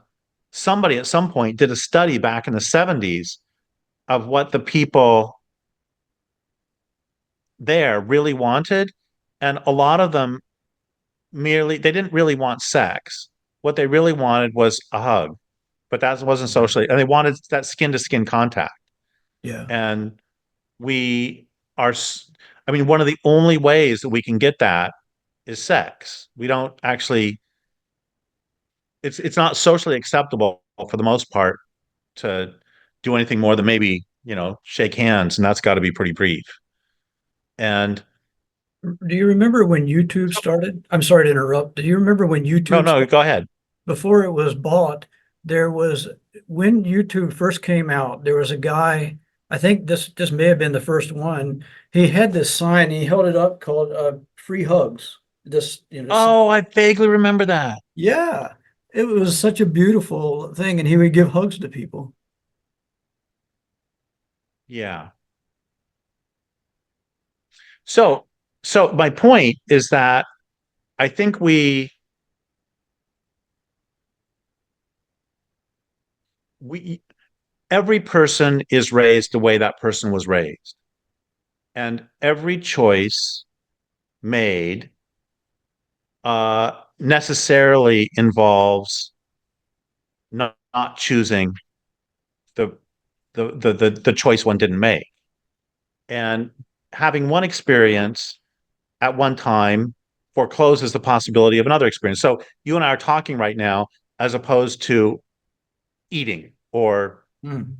somebody at some point did a study back in the 70s of what the people there really wanted, and a lot of them they didn't really want sex. What they really wanted was a hug, but that wasn't socially, and they wanted that skin to skin contact. Yeah. And we are, I mean, one of the only ways that we can get that is sex. We don't actually, it's not socially acceptable for the most part to do anything more than maybe, shake hands, and that's got to be pretty brief. And Do you remember when YouTube started? I'm sorry to interrupt. Do you remember when no, YouTube no, started? go ahead. Before it was bought, there was when YouTube first came out, there was a guy, I think this may have been the first one. He had this sign, he held it up called free hugs. This, Oh, I vaguely remember that. yeah, it was such a beautiful thing, and he would give hugs to people. Yeah. So, so my point is that I think we every person is raised the way that person was raised, and every choice made necessarily involves not choosing the, the choice one didn't make, and having one experience at one time forecloses the possibility of another experience. So you and I are talking right now, as opposed to eating or Mm.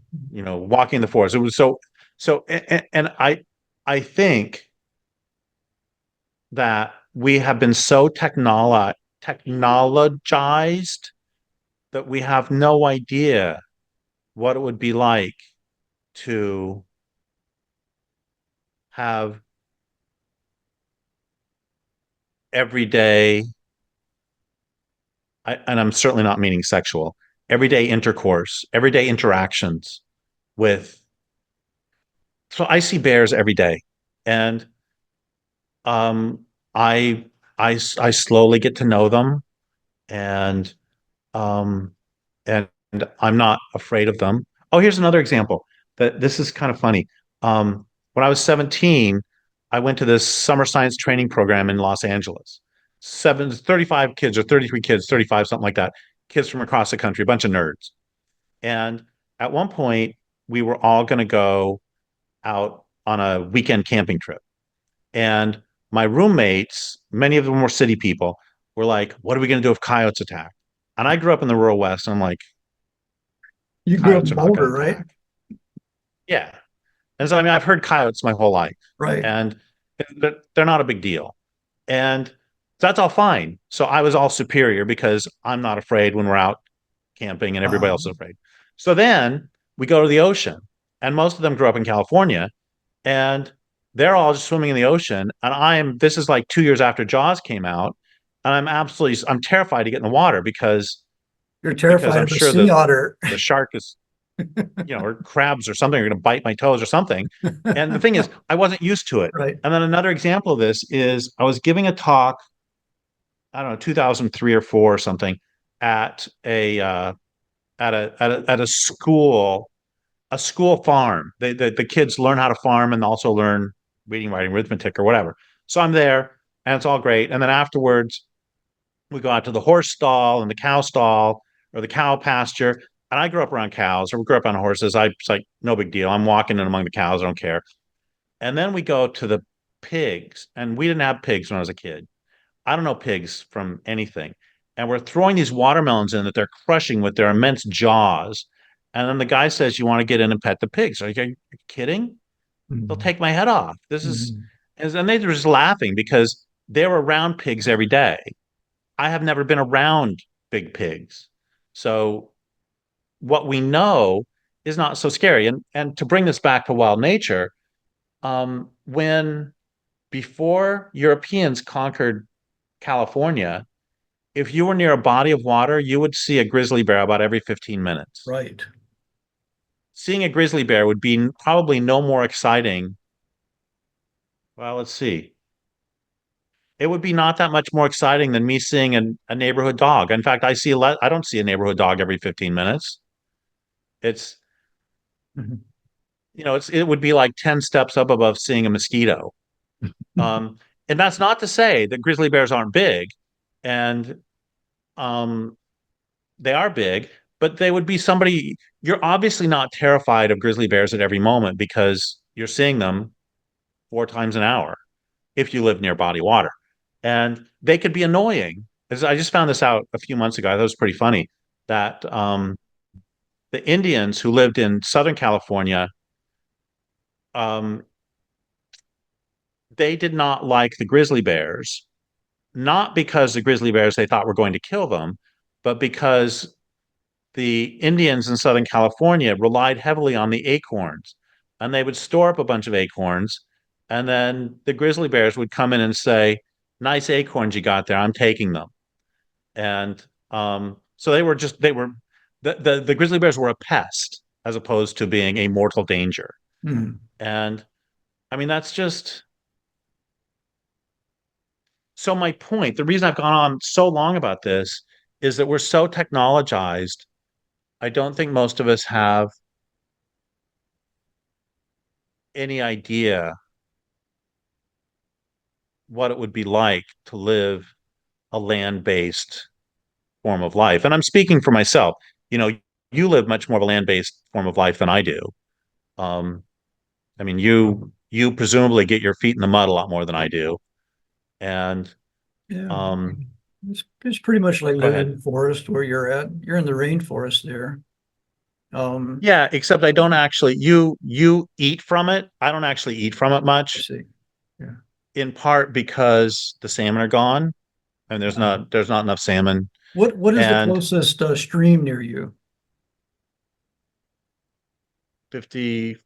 walking in the forest. It was and I think that we have been so technologized that we have no idea what it would be like to have everyday, and I'm certainly not meaning sexual, everyday intercourse, everyday interactions with. So I see bears every day, and um, I I slowly get to know them, and um, and I'm not afraid of them. Oh, here's another example that this is kind of funny. When I was 17, I went to this summer science training program in Los Angeles. 35 kids or 33 kids, 35, something like that. Kids from across the country, a bunch of nerds. And at one point, we were all going to go out on a weekend camping trip. And my roommates, many of them were city people, were like, "What are we going to do if coyotes attack?" And I grew up in the rural West, and I'm like, You grew up coyotes in are not Boulder, going to right? attack. Yeah. And so, I mean, I've heard coyotes my whole life, Right. and they're not a big deal. And that's all fine. So I was all superior because I'm not afraid when we're out camping and everybody else is afraid. So then we go to the ocean, and most of them grew up in California, and they're all just swimming in the ocean. And this is like 2 years after Jaws came out, and I'm terrified to get in the water You're because terrified I'm of a sure sea otter. the shark is, or crabs or something are going to bite my toes or something. And the thing is, I wasn't used to it. Right. And then another example of this is I was giving a talk, I don't know, 2003 or four or something, at a school farm. The kids learn how to farm and also learn reading, writing, arithmetic, or whatever. So I'm there, and it's all great. And then afterwards, we go out to the horse stall and the cow stall or the cow pasture. And I grew up around cows, or we grew up on horses. It's like no big deal. I'm walking in among the cows. I don't care. And then we go to the pigs, and we didn't have pigs when I was a kid. I don't know pigs from anything. And we're throwing these watermelons in that they're crushing with their immense jaws. And then the guy says, "You want to get in and pet the pigs?" Are you kidding? They'll Mhm. take my head off. Mhm. And they were just laughing because they were around pigs every day. I have never been around big pigs. So what we know is not so scary. And to bring this back to wild nature, when before Europeans conquered California, if you were near a body of water, you would see a grizzly bear about every 15 minutes. Right. Seeing a grizzly bear would be probably no more exciting. Well, let's see. It would be not that much more exciting than me seeing a neighborhood dog. In fact, I don't see a neighborhood dog every 15 minutes. It's, Mhm. it would be like 10 steps up above seeing a mosquito. Um, and that's not to say that grizzly bears aren't big, and um, they are big, but they would be somebody. You're obviously not terrified of grizzly bears at every moment because you're seeing them 4 times an hour if you live near body water. And they could be annoying. As I just found this out a few months ago. I thought it was pretty funny that the Indians who lived in Southern California, um, they did not like the grizzly bears, not because the grizzly bears they thought were going to kill them, but because the Indians in Southern California relied heavily on the acorns, and they would store up a bunch of acorns, and then the grizzly bears would come in and say, "Nice acorns you got there. I'm taking them." And so they were the grizzly bears were a pest as opposed to being a mortal danger. Mhm. And I mean that's just so my point. The reason I've gone on so long about this is that we're so technologized. I don't think most of us have any idea what it would be like to live a land-based form of life. And I'm speaking for myself. You know, you live much more of a land-based form of life than I do. Um, I mean, you presumably get your feet in the mud a lot more than I do. And Yeah. um, It's pretty much like go living ahead. in the forest where you're at. You're in the rainforest there. Um, Yeah, except I don't actually you eat from it. I don't actually eat from it I much, see. Yeah. in part because the salmon are gone and there's not enough salmon. What is the And closest stream near you? 50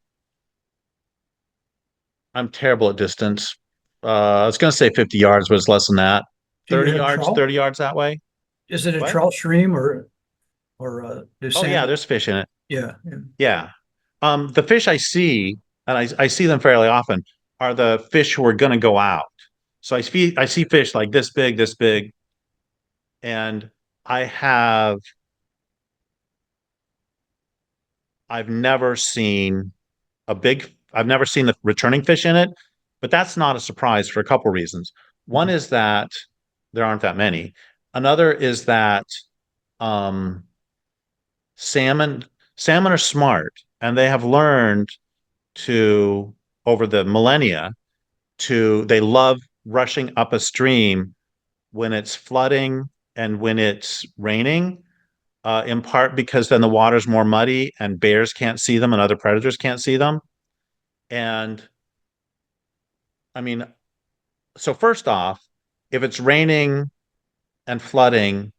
I'm terrible at distance. I was gonna say 50 yards, but it's less than that. Do you 30 have yards, trout? 30 yards that way. Is it a What? trout stream or do Oh yeah, salmon? there's fish in it. Yeah. Yeah. Yeah. The fish I see, and I see them fairly often, are the fish who are gonna go out. So I see fish like this big, and I have I've never seen I've never seen the returning fish in it, but that's not a surprise for a couple of reasons. One Mhm. is that there aren't that many. Another is that um, salmon salmon are smart, and they have learned to over the millennia to they love rushing up a stream when it's flooding and when it's raining, in part because then the water's more muddy and bears can't see them and other predators can't see them. And I mean, so first off, if it's raining and flooding,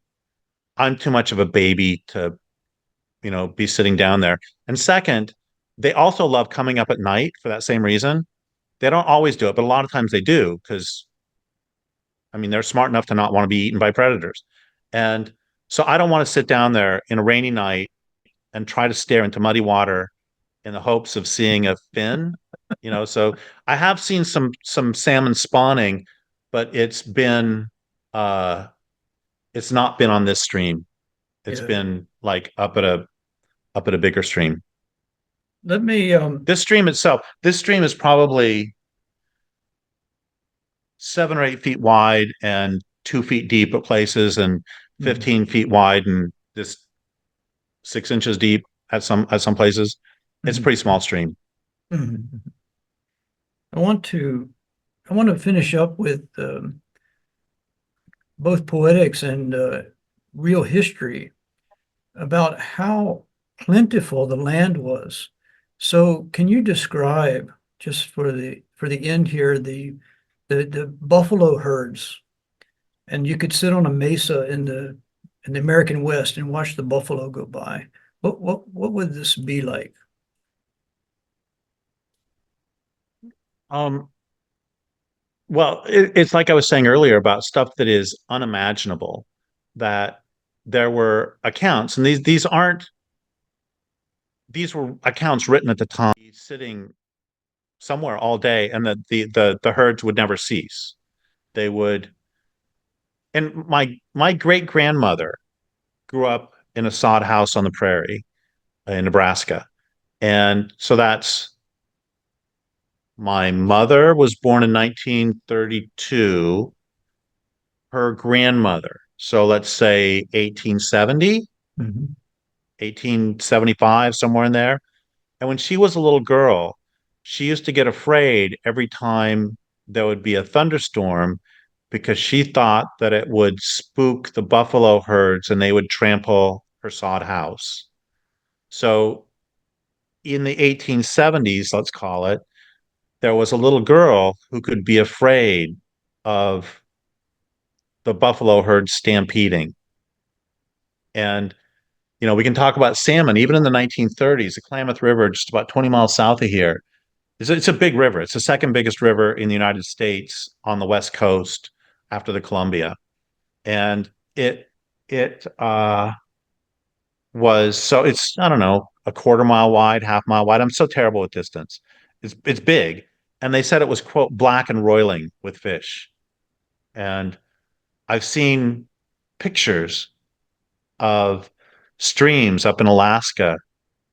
I'm too much of a baby to, be sitting down there. And second, they also love coming up at night for that same reason. They don't always do it, but a lot of times they do because I mean they're smart enough to not want to be eaten by predators. And so I don't want to sit down there in a rainy night and try to stare into muddy water in the hopes of seeing a fin. So I have seen some salmon spawning, but uh it's not been on this stream. It's Yeah. been like up at a bigger stream. Let me, This stream is probably 7 or 8 feet wide and 2 feet deep at places and mhm, 15 feet wide and this 6 inches deep at some places. It's a mhm, pretty small stream. mhm. I want to, I want to finish up with both poetics and real history about how plentiful the land was. So can you describe, just for the end here, the buffalo herds? And you could sit on a mesa in the American West and watch the buffalo go by. What would this be like? Um, Well, it's like I was saying earlier about stuff that is unimaginable, that there were accounts, and these were accounts written at the time, sitting somewhere all day, and the herds would never cease. They would, and my great grandmother grew up in a sod house on the prairie in Nebraska, and so that's my mother was born in 1932. Her grandmother. So let's say 1870, Mhm. 1875, somewhere in there. And when she was a little girl, she used to get afraid every time there would be a thunderstorm because she thought that it would spook the buffalo herds and they would trample her sod house. So in the 1870s, let's call it, there was a little girl who could be afraid of the buffalo herd stampeding. And we can talk about salmon. Even in the 1930s, the Klamath River, just about 20 miles south of here, it's a big river. It's the second biggest river in the United States on the West Coast after the Columbia. And it was so it's I don't know a quarter mile wide, half mile wide. I'm so terrible with distance. It's big, and they said it was quote black and roiling with fish. And I've seen pictures of streams up in Alaska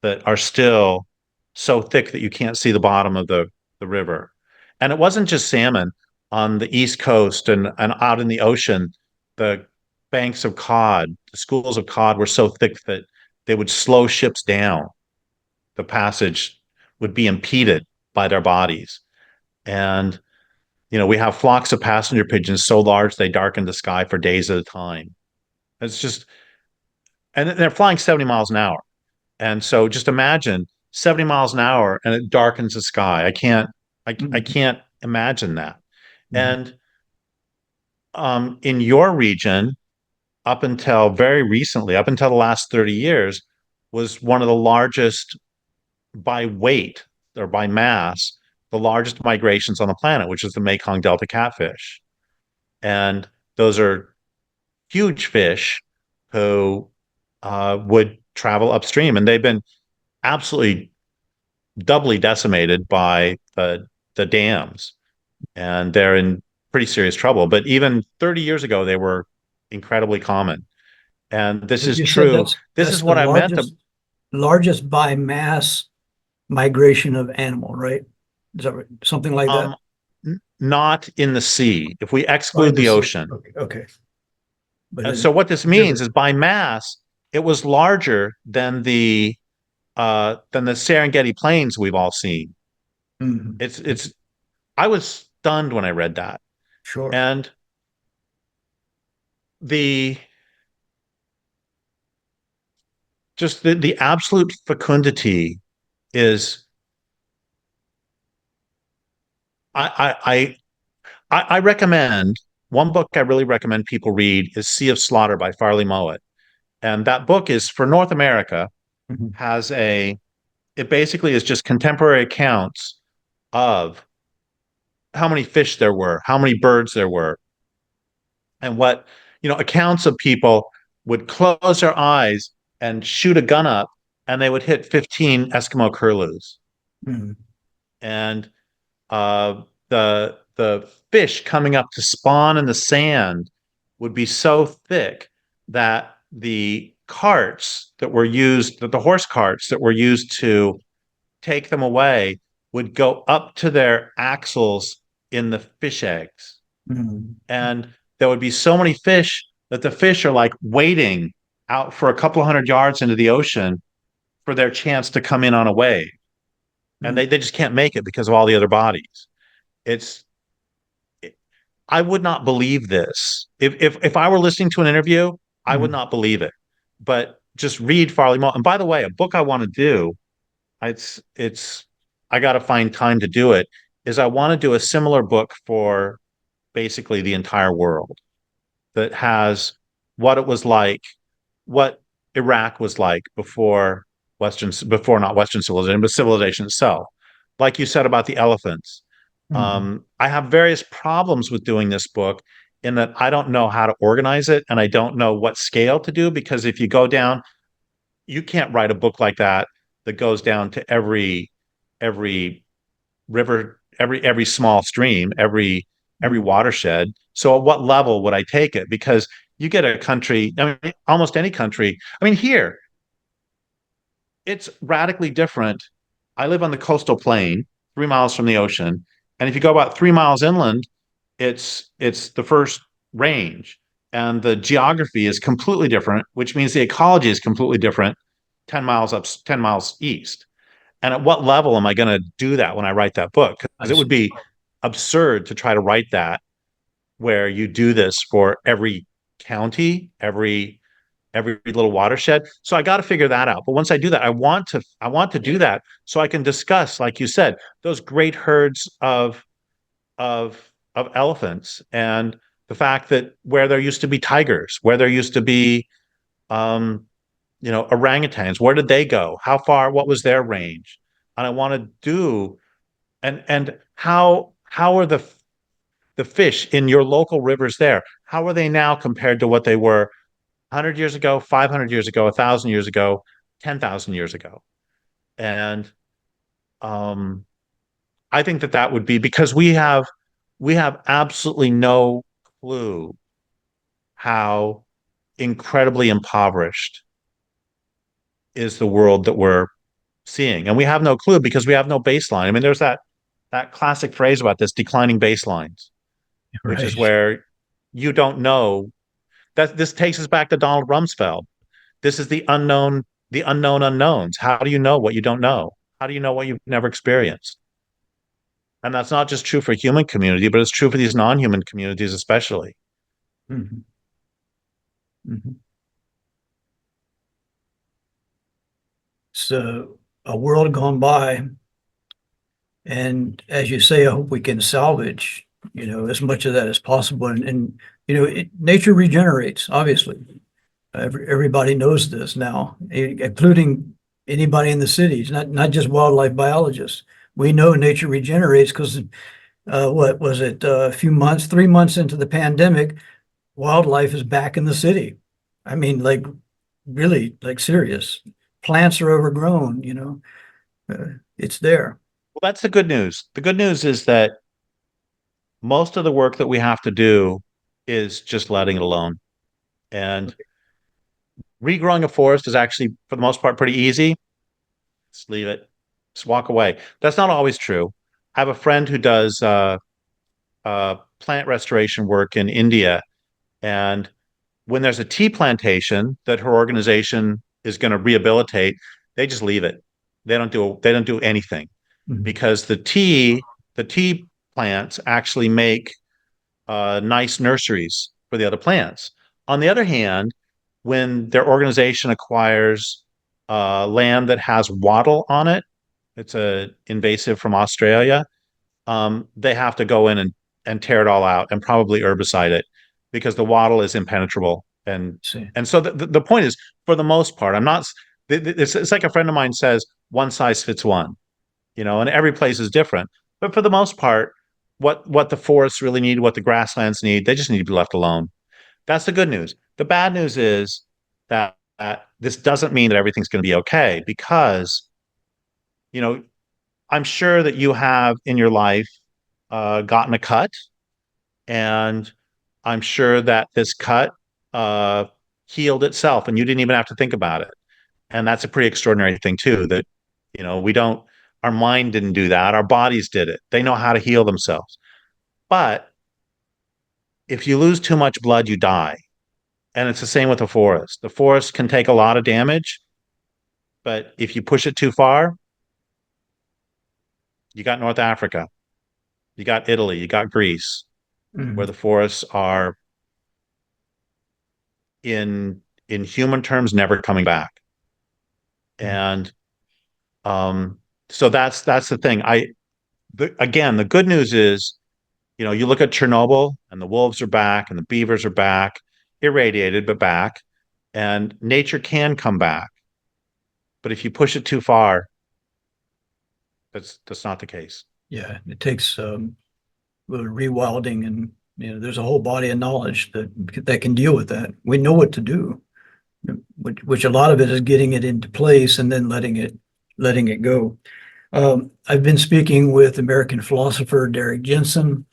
that are still so thick that you can't see the bottom of the river. And it wasn't just salmon on the East Coast and out in the ocean. The banks of cod, the schools of cod were so thick that they would slow ships down. The passage would be impeded by their bodies. And, we have flocks of passenger pigeons so large they darken the sky for days at a time. It's just, and they're flying 70 miles an hour. And so just imagine 70 miles an hour and it darkens the sky. I Mhm. can't imagine that. Mhm. And in your region, up until very recently, up until the last 30 years, was one of the largest by weight or by mass, the largest migrations on the planet, which is the Mekong Delta catfish. And those are huge fish who would travel upstream. And they've been absolutely doubly decimated by the dams, and they're in pretty serious trouble. But even 30 years ago, they were incredibly common. And this But is you said true. This that's is the what I meant to, largest by mass migration of animal, right? Is that right? Something like that? um, not in the sea. If we Oh, in exclude the the sea. ocean, Okay, okay. But and in so what this means river. is by mass, it was larger than the Serengeti plains we've all seen. Mhm. It's I was stunned when I read that. Sure. And the just the absolute fecundity is I I recommend one book I really recommend people read is Sea of Slaughter by Farley Mowat. And that book is for North America, Mhm. has a it basically is just contemporary accounts of how many fish there were, how many birds there were, and what, accounts of people would close their eyes and shoot a gun up and they would hit 15 Eskimo curlews. Mhm. And the fish coming up to spawn in the sand would be so thick that the horse carts that were used to take them away would go up to their axles in the fish eggs. Mhm. And there would be so many fish that the fish are like waiting out for a couple of hundred yards into the ocean for their chance to come in on a wave. And Mhm. they just can't make it because of all the other bodies. It's I would not believe this. If I were listening to an interview, I would Mhm. not believe it. But just read Farley Mo. And by the way, a book I want to do, it's I got to find time to do it, is I want to do a similar book for basically the entire world that has what it was like, what Iraq was like before not Western civilization, but civilization itself. Like you said about the elephants, Mhm. I have various problems with doing this book in that I don't know how to organize it and I don't know what scale to do because if you go down, you can't write a book like that that goes down to every river, every small stream, every Mhm. watershed. So at what level would I take it? Because you get a country, I mean, almost any country. I mean, here it's radically different. I live on the coastal plain, 3 miles from the ocean, and if you go about 3 miles inland, it's the first range, and the geography is completely different, which means the ecology is completely different. 10 miles up, 10 miles east. And at what level am I going to do that when I write that book? Because I it would see. be absurd to try to write that where you do this for every county, every little watershed. So I got to figure that out. But once I do that, I want to do that so I can discuss, like you said, those great herds of elephants and the fact that where there used to be tigers, where there used to be um, orangutans, where did they go? How far? What was their range? And I want to do and how are the fish in your local rivers there? How are they now compared to what they were 100 years ago, 500 years ago, 1,000 years ago, 10,000 years ago? And um, I think that that would be because we have absolutely no clue how incredibly impoverished is the world that we're seeing. And we have no clue because we have no baseline. I mean, there's that classic phrase about this declining baselines, which is Right. where you don't know that this takes us back to Donald Rumsfeld. This is the unknown unknowns. How do you know what you don't know? How do you know what you've never experienced? And that's not just true for human community, but it's true for these non-human communities, especially. Mhm. Mhm. So a world gone by, and as you say, I hope we can salvage, as much of that as possible. And nature regenerates, obviously. Everybody knows this now, including anybody in the cities, not just wildlife biologists. We know nature regenerates because what was it, a few months, 3 months into the pandemic, wildlife is back in the city. I mean, like really, like serious. Plants are overgrown, it's there. Well, that's the good news. The good news is that Most of the work that we have to do is just letting it alone. And regrowing a forest is actually, for the most part, pretty easy. Just leave it, just walk away. That's not always true. I have a friend who does plant restoration work in India, and when there's a tea plantation that her organization is going to rehabilitate, they just leave it. They don't do anything Mhm. because the tea plants actually make nice nurseries for the other plants. On the other hand, when their organization acquires land that has wattle on it, it's a invasive from Australia. They have to go in and tear it all out and probably herbicide it because the wattle is impenetrable. And See. and so the point is, for the most part, I'm not. It's like a friend of mine says, one size fits one, and every place is different. But for the most part, what the forests really need, what the grasslands need, they just need to be left alone. That's the good news. The bad news is that this doesn't mean that everything's going to be okay because you know I'm sure that you have in your life gotten a cut, and I'm sure that this cut uh, healed itself, and you didn't even have to think about it. And that's a pretty extraordinary thing too. That we don't. Our mind didn't do that. Our bodies did it. They know how to heal themselves. But if you lose too much blood, you die. And it's the same with the forest. The forest can take a lot of damage, but if you push it too far, you got North Africa, you got Italy, you got Greece, where Mhm. the forests are in human terms never coming back. Mhm. And um, so that's the thing. Again, the good news is, you look at Chernobyl and the wolves are back and the beavers are back, irradiated but back, and nature can come back. But if you push it too far, that's not the case. Yeah, it takes rewilding, and there's a whole body of knowledge that can deal with that. We know what to do, which a lot of it is getting it into place and then letting it go. I've been speaking with American philosopher Derrick Jensen,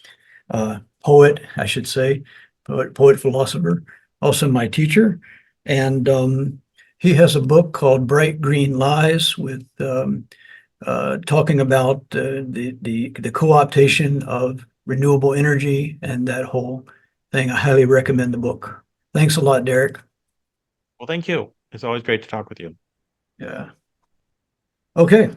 poet, I should say, poet philosopher, also my teacher, and he has a book called Bright Green Lies with talking about the co-optation of renewable energy and that whole thing. I highly recommend the book. Thanks a lot, Derrick. Well, thank you. It's always great to talk with you. Yeah. Okay.